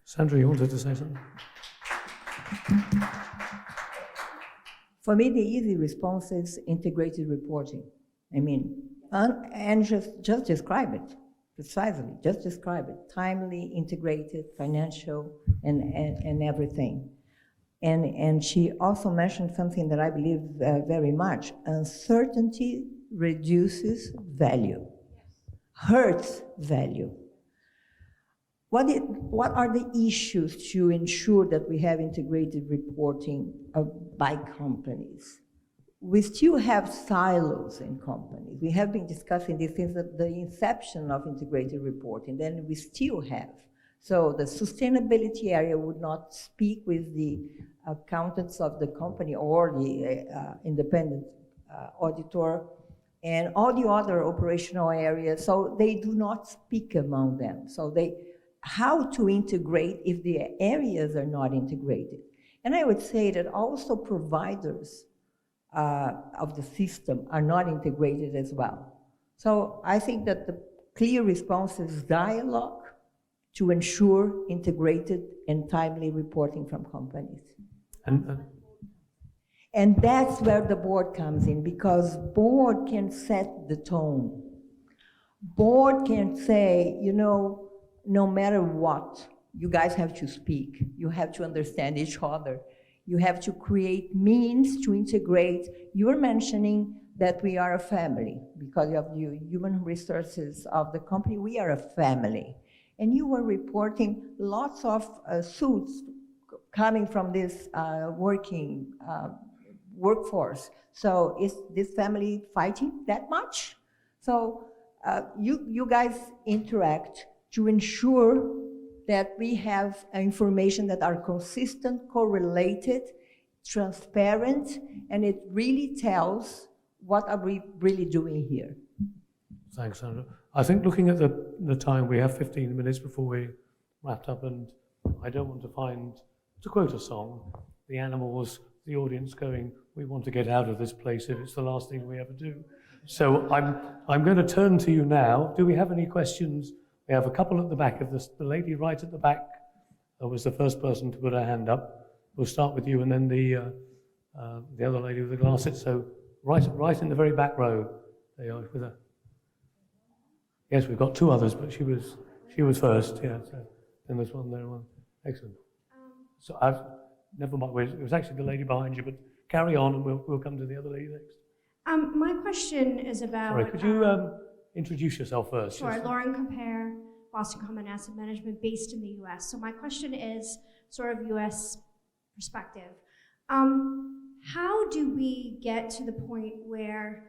Sandra, you wanted to say something? For me, the easy response is integrated reporting. I mean, and just describe it, precisely, just describe it. Timely, integrated, financial, and everything. And she also mentioned something that I believe very much. Uncertainty reduces value, hurts value. What are the issues to ensure that we have integrated reporting by companies? We still have silos in companies. We have been discussing this since the inception of integrated reporting, then we still have. So the sustainability area would not speak with the accountants of the company or the independent auditor and all the other operational areas, so they do not speak among them. So how to integrate if the areas are not integrated. And I would say that also providers of the system are not integrated as well. So I think that the clear response is dialogue to ensure integrated and timely reporting from companies. And that's where the board comes in, because board can set the tone. Board can say, you know, no matter what, you guys have to speak. You have to understand each other. You have to create means to integrate. You were mentioning that we are a family because of the human resources of the company. We are a family. And you were reporting lots of suits coming from this workforce. So is this family fighting that much? So you guys interact to ensure that we have information that are consistent, correlated, transparent, and it really tells what are we really doing here. Thanks, Sandra. I think looking at the time, we have 15 minutes before we wrapped up, and I don't want to find, to quote a song, the animals, the audience going, we want to get out of this place if it's the last thing we ever do. So I'm going to turn to you now. Do we have any questions? We have a couple at the back of this. The lady right at the back was the first person to put her hand up. We'll start with you, and then the other lady with the glasses. So right in the very back row. There you are with her. Yes, we've got two others, but she was first. Yeah. So then there's one there. One. Excellent. So never mind. It was actually the lady behind you, but carry on, and we'll come to the other lady next. My question is about. Sorry, could you introduce yourself first? Sure. Lauren Compare, Boston Common Asset Management, based in the U.S. So my question is sort of U.S. perspective. How do we get to the point where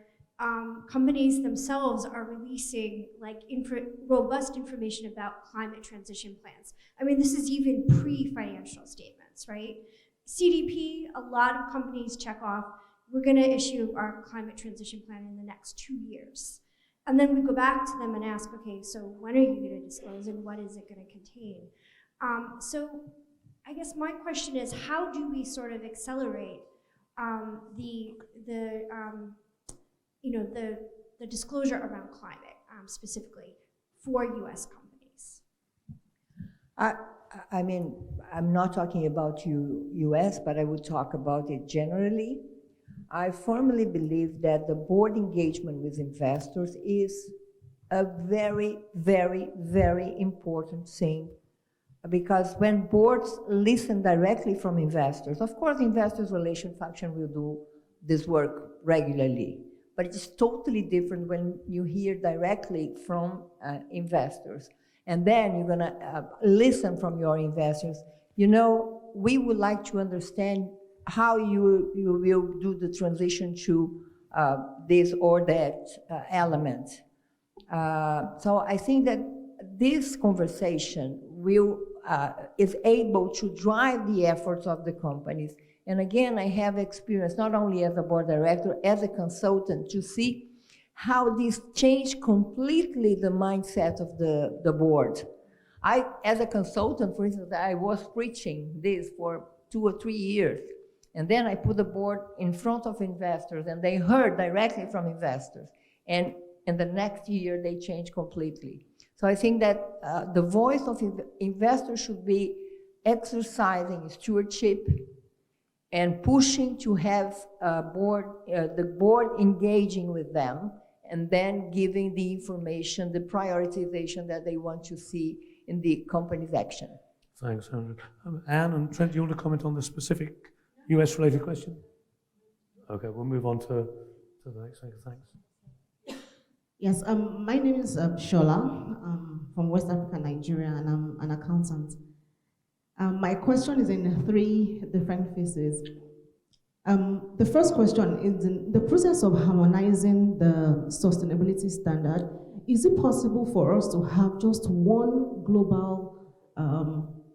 companies themselves are releasing like robust information about climate transition plans? I mean, this is even pre-financial statements, right? CDP, a lot of companies check off, we're going to issue our climate transition plan in the next 2 years. And then we go back to them and ask, okay, so when are you going to disclose and what is it going to contain? So I guess my question is, how do we sort of accelerate the disclosure around climate specifically for U.S. companies? I mean, I'm not talking about U.S., but I would talk about it generally. I firmly believe that the board engagement with investors is a very, very, very important thing, because when boards listen directly from investors, of course, investors' relation function will do this work regularly, but it's totally different when you hear directly from investors. And then you're going to listen from your investors. You know, we would like to understand how you will do the transition to this or that element. So I think that this conversation is able to drive the efforts of the companies. And again, I have experience not only as a board director, as a consultant, to see how this changed completely the mindset of the board. I, as a consultant, for instance, I was preaching this for 2 or 3 years. And then I put the board in front of investors, and they heard directly from investors. And in the next year, they changed completely. So I think that the voice of investors should be exercising stewardship and pushing to have the board engaging with them, and then giving the information, the prioritization that they want to see in the company's action. Thanks, Sandra. Anne and Trent, do you want to comment on the specific US-related question? Okay, we'll move on to the next thing. Thanks. Yes, my name is Shola. I'm from West Africa, Nigeria, and I'm an accountant. My question is in 3 different phases. The first question is, in the process of harmonizing the sustainability standard, is it possible for us to have just one global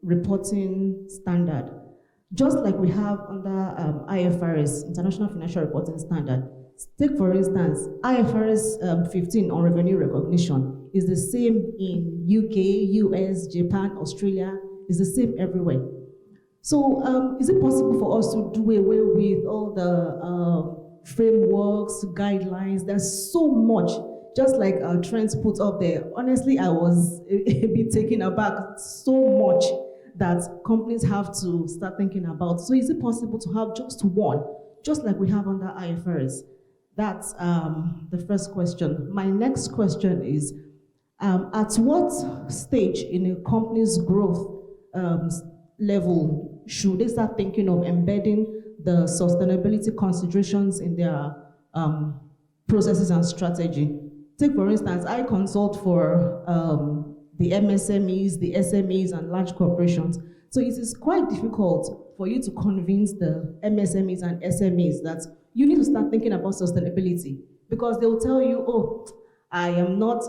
reporting standard, just like we have under IFRS, International Financial Reporting Standard? Take, for instance, IFRS 15 on revenue recognition is the same in UK, US, Japan, Australia, is the same everywhere. So is it possible for us to do away with all the frameworks, guidelines? There's so much, just like Trent put up there. Honestly, I was a bit taken aback, so much that companies have to start thinking about. So is it possible to have just one, just like we have under IFRS? That's the first question. My next question is, at what stage in a company's growth level should they start thinking of embedding the sustainability considerations in their processes and strategy? Take, for instance, I consult for the MSMEs, the SMEs, and large corporations. So it is quite difficult for you to convince the MSMEs and SMEs that you need to start thinking about sustainability, because they will tell you, oh, I am not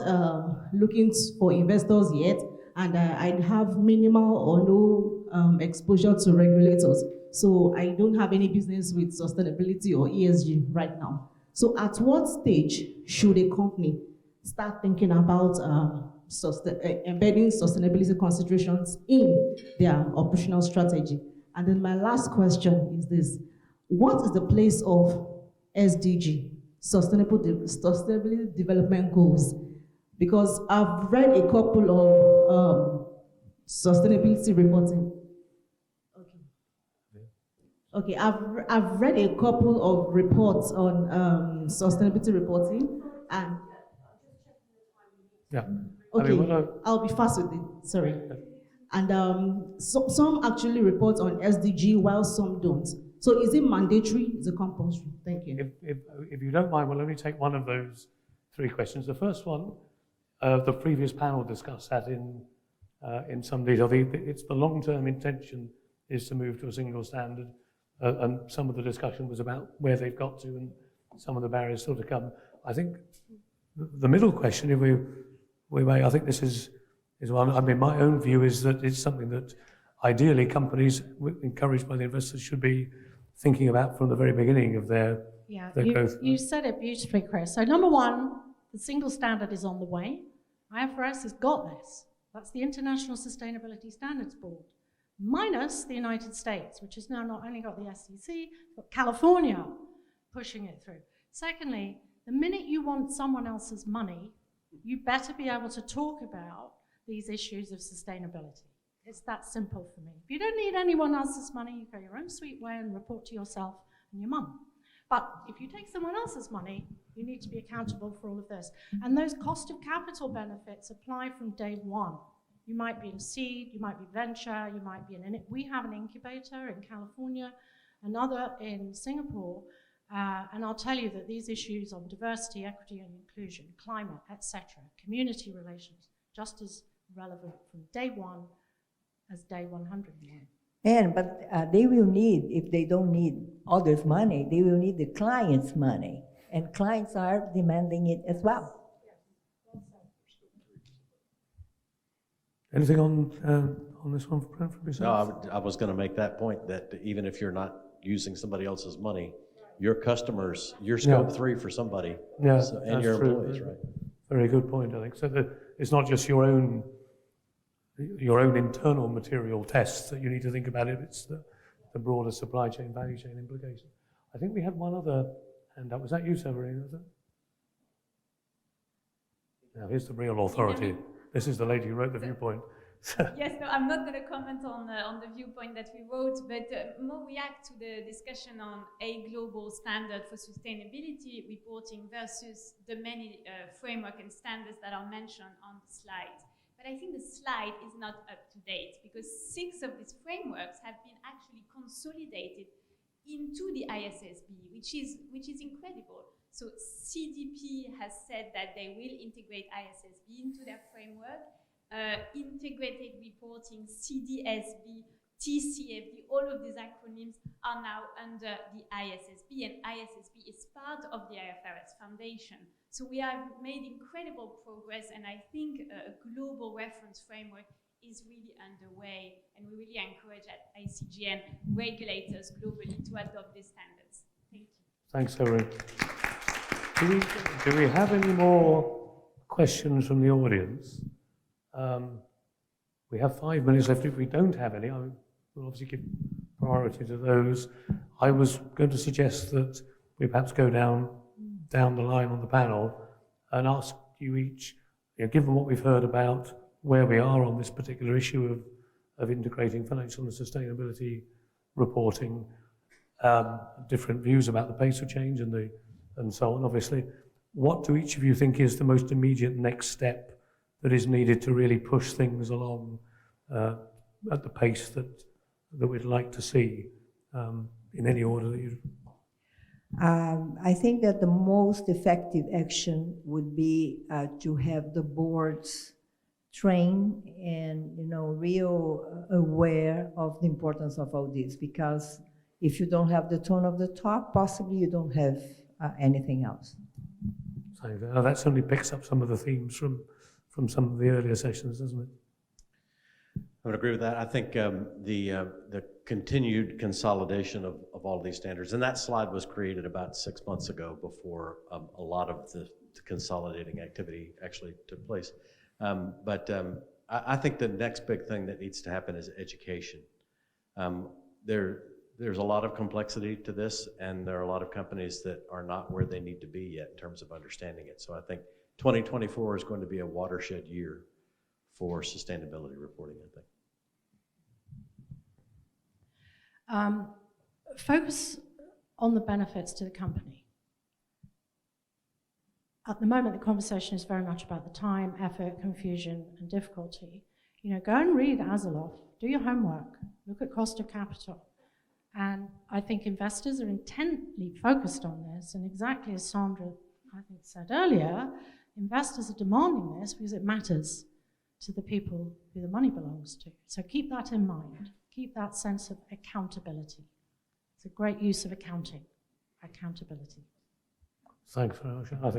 looking for investors yet, and I have minimal or no exposure to regulators. So I don't have any business with sustainability or ESG right now. So at what stage should a company start thinking about embedding sustainability considerations in their operational strategy? And then my last question is this: what is the place of SDG, Sustainable Development Goals? Because I've read a couple of sustainability reporting. Okay, I've read a couple of reports on sustainability reporting, and Yeah. okay, I mean, I'll be fast with it. Sorry. And some actually report on SDG while some don't. So is it mandatory? Is it compulsory? Thank you. if you don't mind, we'll only take one of those 3 questions. The first one, the previous panel discussed that in some detail. It's the long-term intention is to move to a single standard, and some of the discussion was about where they've got to and some of the barriers still to come. I think the middle question, if we may, I think this is one. I mean, my own view is that it's something that ideally companies, encouraged by the investors, should be thinking about from the very beginning of their growth. You said it beautifully, Chris. So number 1, the single standard is on the way. IFRS has got this. That's the International Sustainability Standards Board, minus the United States, which has now not only got the SEC, but California pushing it through. Secondly, the minute you want someone else's money, you better be able to talk about these issues of sustainability. It's that simple for me. If you don't need anyone else's money, you go your own sweet way and report to yourself and your mum. But if you take someone else's money, you need to be accountable for all of this. And those cost of capital benefits apply from day 1. You might be in seed, you might be venture, you might be in we have an incubator in California, another in Singapore, and I'll tell you that these issues on diversity, equity and inclusion, climate, etc., community relations, just as relevant from day 1 as day 101. But they will need, if they don't need others' money, they will need the client's money, and clients are demanding it as well. Anything on this one from yourself? No, I was going to make that point, that even if you're not using somebody else's money, your customers, your scope 3 for somebody, Yeah, and that's your true. employees, right? Very good point, I think. So that it's not just your own internal material tests that you need to think about it, it's the broader supply chain, value chain implication. I think we had one other handout. Was that you, Severine? Was it? Now, here's the real authority. This is the lady who wrote the viewpoint. Yes, no, I'm not going to comment on the viewpoint that we wrote, but more react to the discussion on a global standard for sustainability reporting versus the many framework and standards that are mentioned on the slide. But I think the slide is not up to date because 6 of these frameworks have been actually consolidated into the ISSB, which is incredible. So CDP has said that they will integrate ISSB into their framework. Integrated reporting, CDSB, TCFD, all of these acronyms are now under the ISSB, and ISSB is part of the IFRS Foundation. So we have made incredible progress, and I think a global reference framework is really underway, and we really encourage at ICGN regulators globally to adopt these standards. Thank you. Thanks, Severine. Do we have any more questions from the audience? We have 5 minutes left. If we don't have any, I will obviously give priority to those. I was going to suggest that we perhaps go down the line on the panel and ask you each, given what we've heard about where we are on this particular issue of integrating financial and sustainability reporting, different views about the pace of change and so on, obviously, what do each of you think is the most immediate next step that is needed to really push things along at the pace that we'd like to see, in any order that you... I think that the most effective action would be to have the boards trained and, real aware of the importance of all this, because if you don't have the tone of the talk, possibly you don't have anything else. So that certainly picks up some of the themes from some of the earlier sessions, doesn't it? I would agree with that. I think the continued consolidation of all these standards, and that slide was created about 6 months ago before a lot of the consolidating activity actually took place. I think the next big thing that needs to happen is education. There's a lot of complexity to this, and there are a lot of companies that are not where they need to be yet in terms of understanding it. So I think 2024 is going to be a watershed year for sustainability reporting, I think. Focus on the benefits to the company. At the moment, the conversation is very much about the time, effort, confusion, and difficulty. Go and read Asilov, do your homework, look at cost of capital. And I think investors are intently focused on this, and exactly as Sandra, I think, said earlier, investors are demanding this because it matters to the people who the money belongs to. So keep that in mind. Keep that sense of accountability. It's a great use of accounting, accountability. Thanks very much. I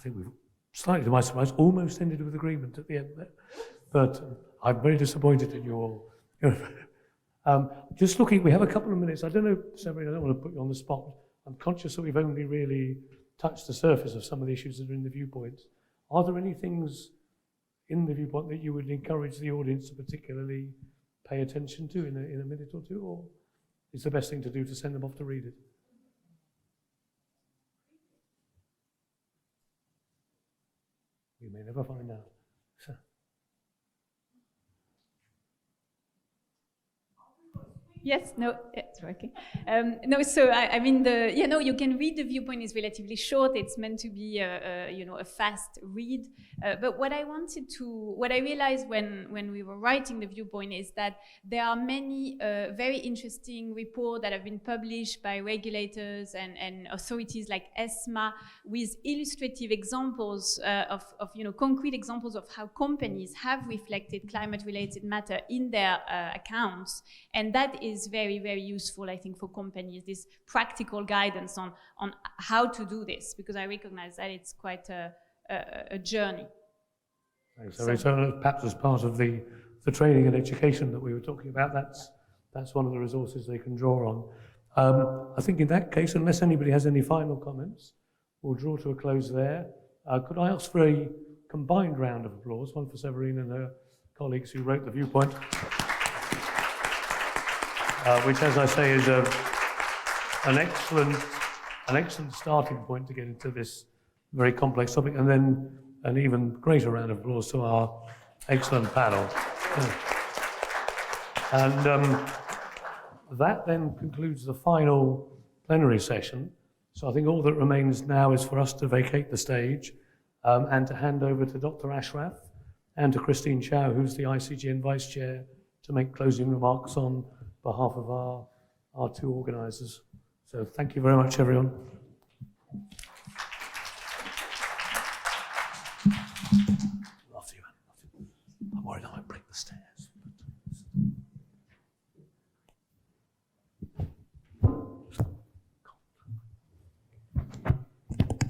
think we've, slightly to my surprise, almost ended with agreement at the end there. But I'm very disappointed in you all. Just looking, we have a couple of minutes. I don't know, Severine, I don't want to put you on the spot. I'm conscious that we've only really touched the surface of some of the issues that are in the viewpoints. Are there any things in the viewpoint that you would encourage the audience to particularly pay attention to in a minute or two, or is the best thing to do to send them off to read it? You may never find out. Yes, no, it's working. No, so I mean, you can read the viewpoint is relatively short. It's meant to be, a fast read. But what I realized when we were writing the viewpoint is that there are many very interesting reports that have been published by regulators and authorities like ESMA with illustrative examples of concrete examples of how companies have reflected climate-related matter in their accounts, and that is very, very useful, I think, for companies, this practical guidance on how to do this, because I recognize that it's quite a journey. Thanks. So perhaps as part of the training and education that we were talking about, that's one of the resources they can draw on. I think in that case, unless anybody has any final comments, we'll draw to a close there. Could I ask for a combined round of applause, one for Severine and her colleagues who wrote the viewpoint, which, as I say, is an excellent starting point to get into this very complex topic, and then an even greater round of applause to our excellent panel. And that then concludes the final plenary session. So I think all that remains now is for us to vacate the stage and to hand over to Dr. Ashraf and to Christine Chow, who's the ICGN Vice Chair, to make closing remarks on behalf of our two organisers. So thank you very much, everyone. After you, Anne. I'm worried I might break the stairs.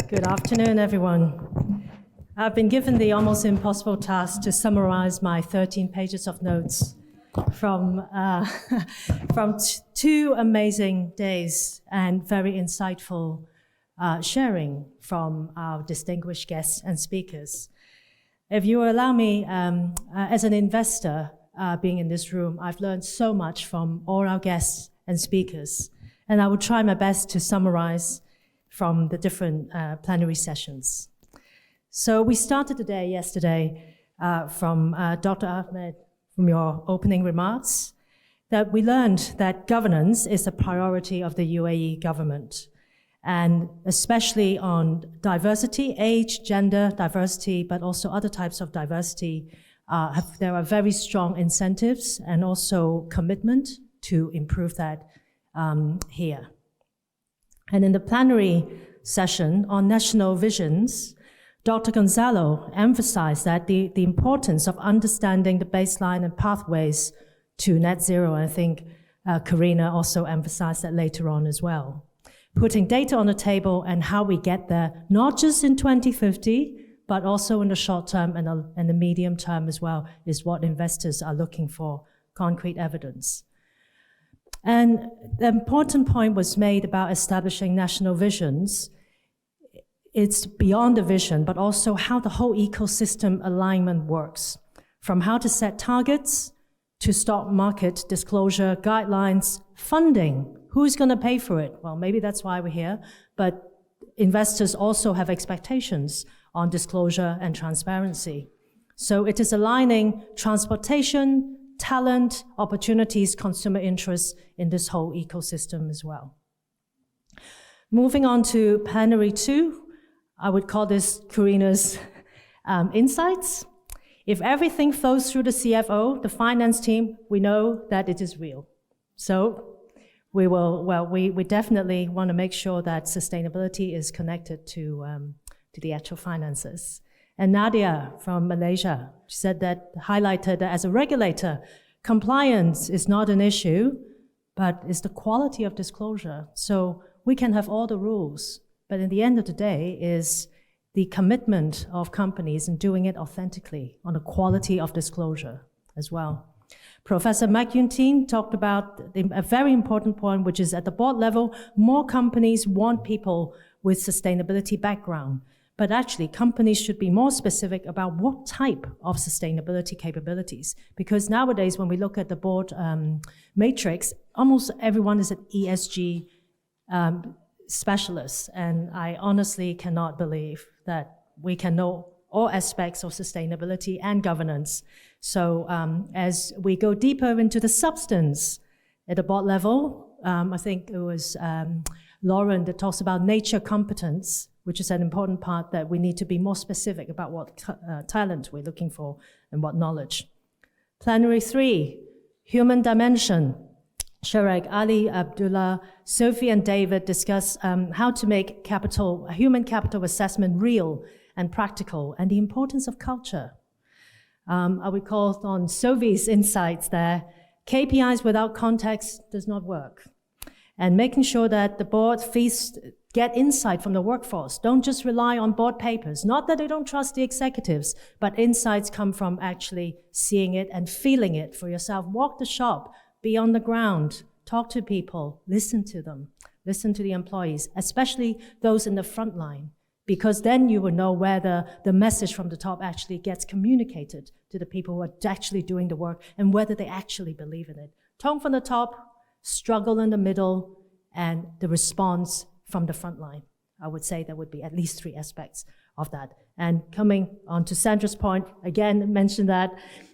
Good afternoon, everyone. I've been given the almost impossible task to summarize my 13 pages of notes from two amazing days and very insightful sharing from our distinguished guests and speakers. If you allow me, as an investor being in this room, I've learned so much from all our guests and speakers, and I will try my best to summarize from the different plenary sessions. So we started the day yesterday from Dr. Ahmed, from your opening remarks, that we learned that governance is a priority of the UAE government, and especially on diversity, age, gender diversity, but also other types of diversity. There are very strong incentives and also commitment to improve that here. And in the plenary session on national visions, Dr. Gonzalo emphasized that the importance of understanding the baseline and pathways to net zero. And I think Karina also emphasized that later on as well. Putting data on the table and how we get there, not just in 2050, but also in the short term and the medium term as well, is what investors are looking for, concrete evidence. And the important point was made about establishing national visions. It's beyond the vision, but also how the whole ecosystem alignment works, from how to set targets to stock market disclosure, guidelines, funding. Who's going to pay for it? Well, maybe that's why we're here, but investors also have expectations on disclosure and transparency. So it is aligning transportation, talent, opportunities, consumer interests in this whole ecosystem as well. Moving on to plenary 2, I would call this Karina's insights. If everything flows through the CFO, the finance team, we know that it is real. So we definitely want to make sure that sustainability is connected to the actual finances. And Nadia from Malaysia, she said that, highlighted that as a regulator, compliance is not an issue, but it's the quality of disclosure. So we can have all the rules, but in the end of the day is the commitment of companies in doing it authentically on the quality of disclosure as well. Professor McIntyre talked about a very important point, which is at the board level, more companies want people with sustainability background. But actually, companies should be more specific about what type of sustainability capabilities. Because nowadays, when we look at the board matrix, almost everyone is an ESG specialist. And I honestly cannot believe that we can know all aspects of sustainability and governance. So as we go deeper into the substance at the board level, I think it was Lauren that talks about nature competence, which is an important part that we need to be more specific about what talent we're looking for and what knowledge. Plenary 3, human dimension. Sharek, Ali, Abdullah, Sophie, and David discuss how to make human capital assessment real and practical, and the importance of culture. I would call on Sophie's insights there. KPIs without context does not work. And making sure that the board get insight from the workforce. Don't just rely on board papers. Not that they don't trust the executives, but insights come from actually seeing it and feeling it for yourself. Walk the shop, be on the ground, talk to people, listen to them, listen to the employees, especially those in the front line, because then you will know whether the message from the top actually gets communicated to the people who are actually doing the work and whether they actually believe in it. Tone from the top, struggle in the middle, and the response from the front line. I would say there would be at least 3 aspects of that. And coming on to Sandra's point, again, mentioned that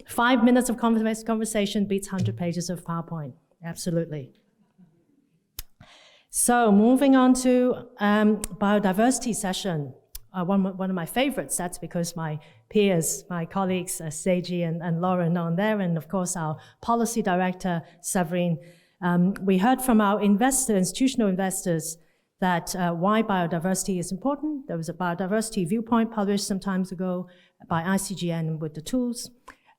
5 minutes of conversation beats 100 pages of PowerPoint. Absolutely. So moving on to biodiversity session. One of my favorites, that's because my peers, my colleagues, Seiji and Lauren on there, and of course our policy director, Severine. We heard from our institutional investors, that why biodiversity is important. There was a biodiversity viewpoint published some time ago by ICGN with the tools.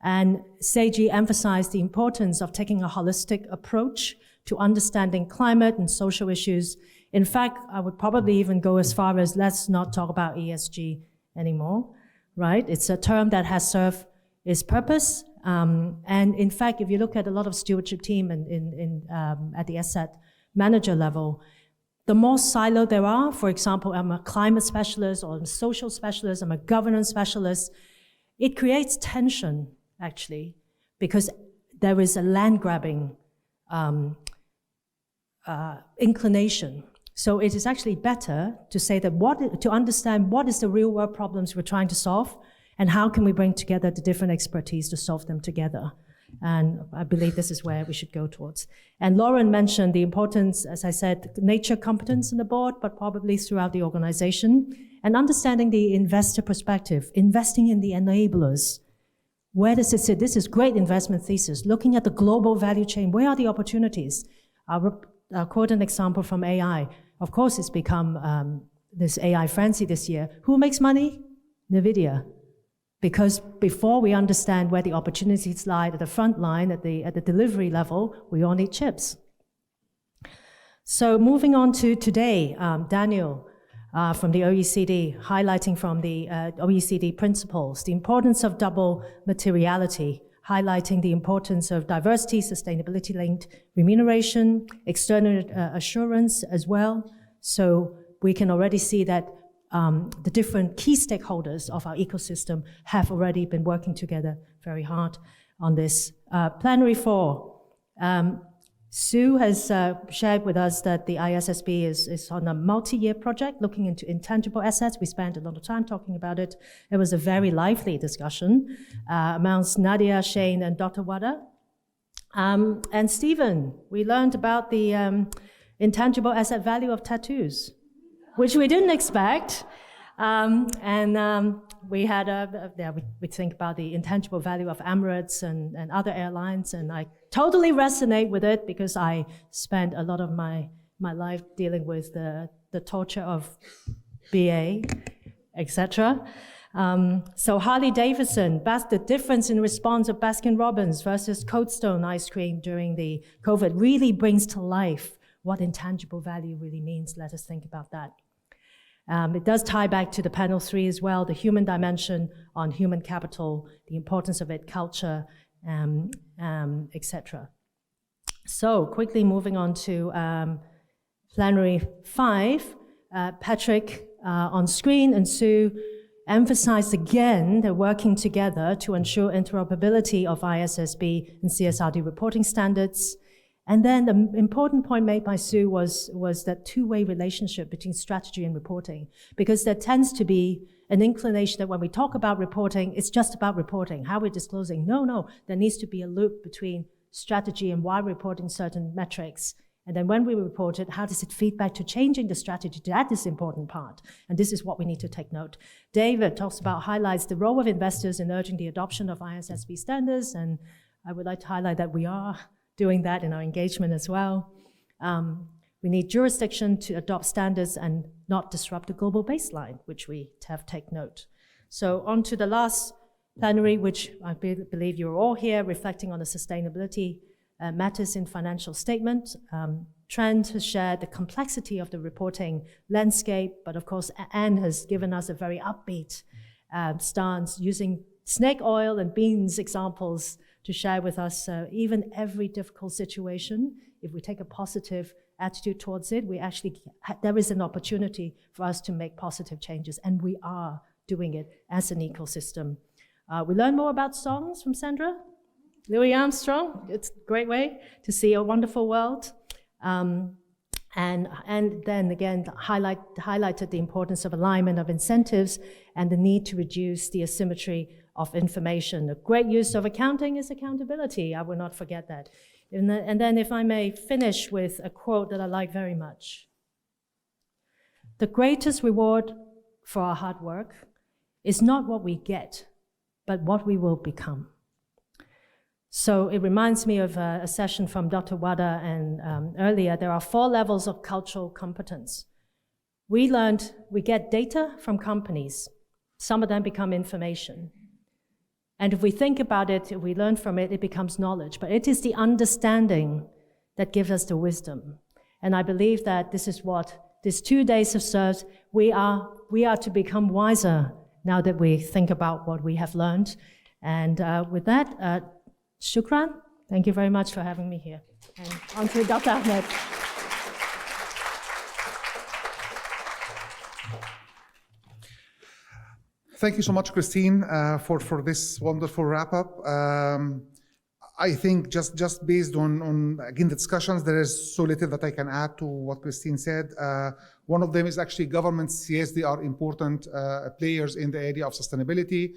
And Seiji emphasized the importance of taking a holistic approach to understanding climate and social issues. In fact, I would probably even go as far as let's not talk about ESG anymore, right? It's a term that has served its purpose. And in fact, if you look at a lot of stewardship team at the asset manager level, the more siloed there are, for example, I'm a climate specialist or I'm a social specialist, I'm a governance specialist, it creates tension, actually, because there is a land-grabbing inclination. So it is actually better to say that to understand what is the real-world problems we're trying to solve and how can we bring together the different expertise to solve them together. And I believe this is where we should go towards. And Lauren mentioned the importance, as I said, nature competence in the board, but probably throughout the organization, and understanding the investor perspective, investing in the enablers. Where does it sit? This is great investment thesis. Looking at the global value chain, where are the opportunities? I'll quote an example from AI. Of course, it's become this AI frenzy this year. Who makes money? NVIDIA. Because before we understand where the opportunities lie at the front line, at the delivery level, we all need chips. So moving on to today, Daniel from the OECD, highlighting from the OECD principles, the importance of double materiality, highlighting the importance of diversity, sustainability-linked remuneration, external assurance as well. So we can already see that the different key stakeholders of our ecosystem have already been working together very hard on this. Plenary 4. Sue has shared with us that the ISSB is on a multi-year project looking into intangible assets. We spent a lot of time talking about it. It was a very lively discussion amongst Nadia, Shane, and Dr. Wada. And Stephen, we learned about the intangible asset value of tattoos, which we didn't expect. We had we think about the intangible value of Emirates and other airlines, and I totally resonate with it because I spent a lot of my life dealing with the torture of BA, etc. So Harley Davidson, the difference in response of Baskin-Robbins versus Cold Stone ice cream during the COVID really brings to life what intangible value really means. Let us think about that. It does tie back to the panel 3 as well, the human dimension on human capital, the importance of it, culture, etc. So quickly moving on to plenary 5, Patrick on screen and Sue emphasized again they're working together to ensure interoperability of ISSB and CSRD reporting standards. And then the important point made by Sue was that two-way relationship between strategy and reporting, because there tends to be an inclination that when we talk about reporting, it's just about reporting, how we're disclosing. No, there needs to be a loop between strategy and why we're reporting certain metrics. And then when we report it, how does it feed back to changing the strategy? That is the important part. And this is what we need to take note. David highlights the role of investors in urging the adoption of ISSB standards. And I would like to highlight that we are doing that in our engagement as well. We need jurisdiction to adopt standards and not disrupt the global baseline, which we have taken note. So on to the last plenary, which I believe you're all here reflecting on the sustainability matters in financial statement. Trent has shared the complexity of the reporting landscape, but of course Anne has given us a very upbeat stance using snake oil and beans examples to to share with us even every difficult situation. If we take a positive attitude towards it, there is an opportunity for us to make positive changes, and we are doing it as an ecosystem. We learn more about songs from Sandra. Louis Armstrong, it's a great way to see a wonderful world. And then again, highlighted the importance of alignment of incentives and the need to reduce the asymmetry of information. A great use of accounting is accountability. I will not forget that. And then if I may finish with a quote that I like very much. The greatest reward for our hard work is not what we get, but what we will become. So it reminds me of a session from Dr. Wada and earlier. There are 4 levels of cultural competence. We get data from companies. Some of them become information. And if we think about it, if we learn from it, it becomes knowledge. But it is the understanding that gives us the wisdom. And I believe that this is what these 2 days have served. We are to become wiser now that we think about what we have learned. And with that, shukran. Thank you very much for having me here. And on to Dr. Ahmed. Thank you so much, Christine, for this wonderful wrap-up. I think just based on again, the discussions, there is so little that I can add to what Christine said. One of them is actually governments. Yes, they are important players in the area of sustainability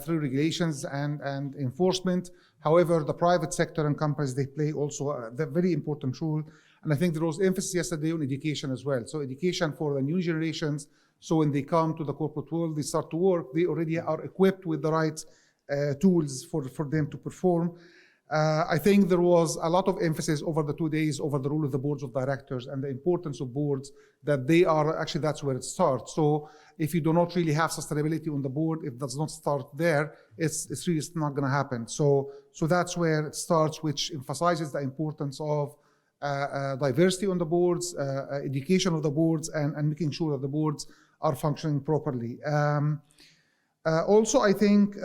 through regulations and enforcement. However, the private sector and companies, they play also a very important role. And I think there was emphasis yesterday on education as well. So education for the new generations. So when they come to the corporate world, they start to work, they already are equipped with the right tools for them to perform. I think there was a lot of emphasis over the 2 days over the role of the boards of directors and the importance of boards, that they are actually, that's where it starts. So if you do not really have sustainability on the board, if it does not start there, it's really not going to happen. So that's where it starts, which emphasizes the importance of diversity on the boards, education of the boards, and making sure that the boards are functioning properly. Also, I think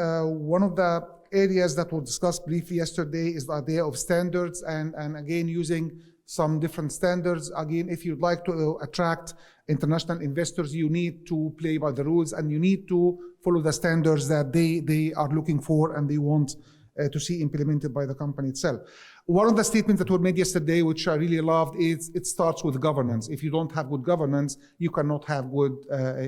one of the areas that were discussed briefly yesterday is the idea of standards, and again, using some different standards. Again, if you'd like to attract international investors, you need to play by the rules, and you need to follow the standards that they are looking for and they want to see implemented by the company itself. One of the statements that were made yesterday, which I really loved, is it starts with governance. If you don't have good governance, you cannot have good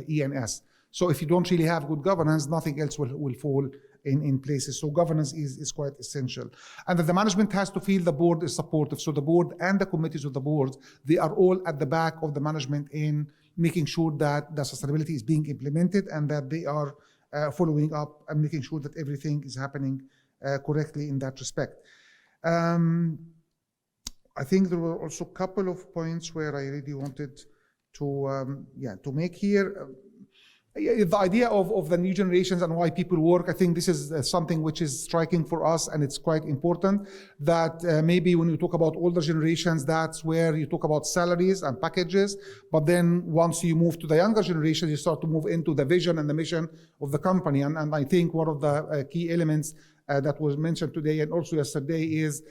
ENS. So if you don't really have good governance, nothing else will fall in places. So governance is quite essential. And that the management has to feel the board is supportive. So the board and the committees of the board, they are all at the back of the management in making sure that the sustainability is being implemented and that they are following up and making sure that everything is happening correctly in that respect. I think there were also a couple of points where I really wanted to make here. The idea of the new generations and why people work, I think this is something which is striking for us, and it's quite important that maybe when you talk about older generations, that's where you talk about salaries and packages. But then once you move to the younger generation, you start to move into the vision and the mission of the company. And I think one of the key elements that was mentioned today and also yesterday is,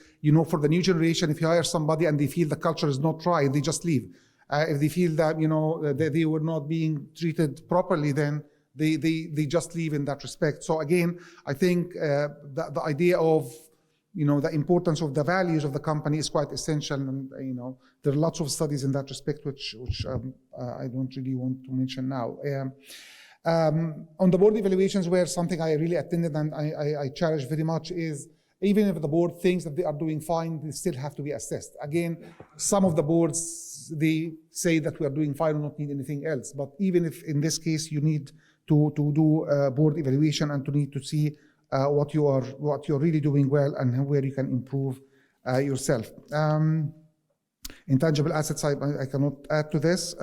for the new generation, if you hire somebody and they feel the culture is not right, they just leave. If they feel that, that they were not being treated properly, then they just leave in that respect. So again, I think the idea of, the importance of the values of the company is quite essential. And, there are lots of studies in that respect, which I don't really want to mention now. On the board evaluations, where something I really attended and I cherish very much is, even if the board thinks that they are doing fine, they still have to be assessed. Again, some of the boards, they say that we are doing fine and don't need anything else. But even if in this case you need to do a board evaluation and to need to see what you're really doing well and where you can improve yourself. Intangible assets, I cannot add to this.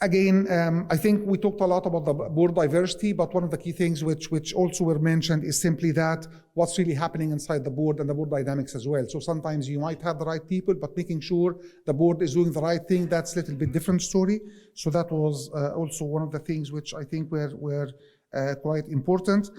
Again, I think we talked a lot about the board diversity, but one of the key things which also were mentioned is simply that what's really happening inside the board and the board dynamics as well. So sometimes you might have the right people, but making sure the board is doing the right thing, that's a little bit different story. So that was also one of the things which I think were quite important.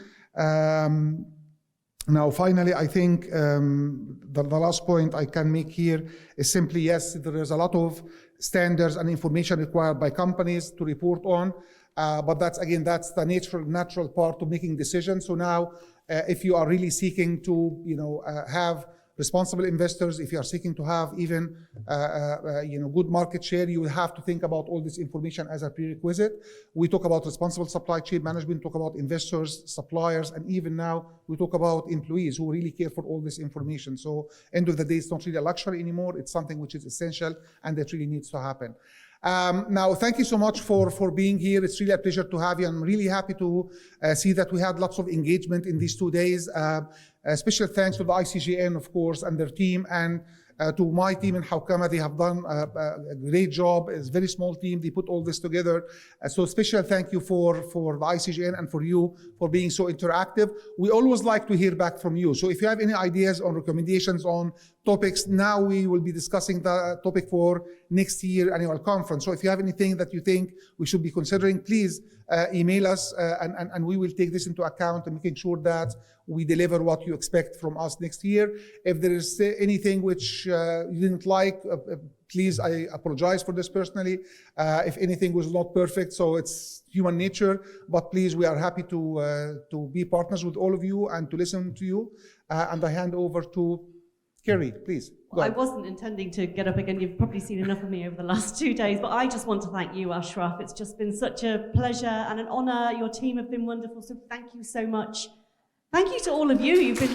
Now, finally, I think the last point I can make here is simply, yes, there is a lot of standards and information required by companies to report on, but that's the natural part of making decisions. So now, if you are really seeking to, have responsible investors, if you are seeking to have even, good market share, you will have to think about all this information as a prerequisite. We talk about responsible supply chain management, talk about investors, suppliers, and even now we talk about employees who really care for all this information. So end of the day, it's not really a luxury anymore. It's something which is essential and that really needs to happen. Now, thank you so much for being here. It's really a pleasure to have you. I'm really happy to see that we had lots of engagement in these 2 days. Special thanks to the ICGN, of course, and their team, and to my team in Hawkamah. They have done a great job. It's a very small team. They put all this together. So special thank you for the ICGN and for you for being so interactive. We always like to hear back from you. So if you have any ideas or recommendations on topics, now we will be discussing the topic for next year annual conference. So if you have anything that you think we should be considering, please email us and we will take this into account and making sure that we deliver what you expect from us next year. If there is anything which you didn't like, please, I apologize for this personally. If anything was not perfect, so it's human nature, but please, we are happy to be partners with all of you and to listen to you. And I hand over to Kerry, please. Well, I wasn't intending to get up again. You've probably seen enough of me over the last 2 days, but I just want to thank you, Ashraf. It's just been such a pleasure and an honor. Your team have been wonderful, so thank you so much. Thank you to all of you. You've been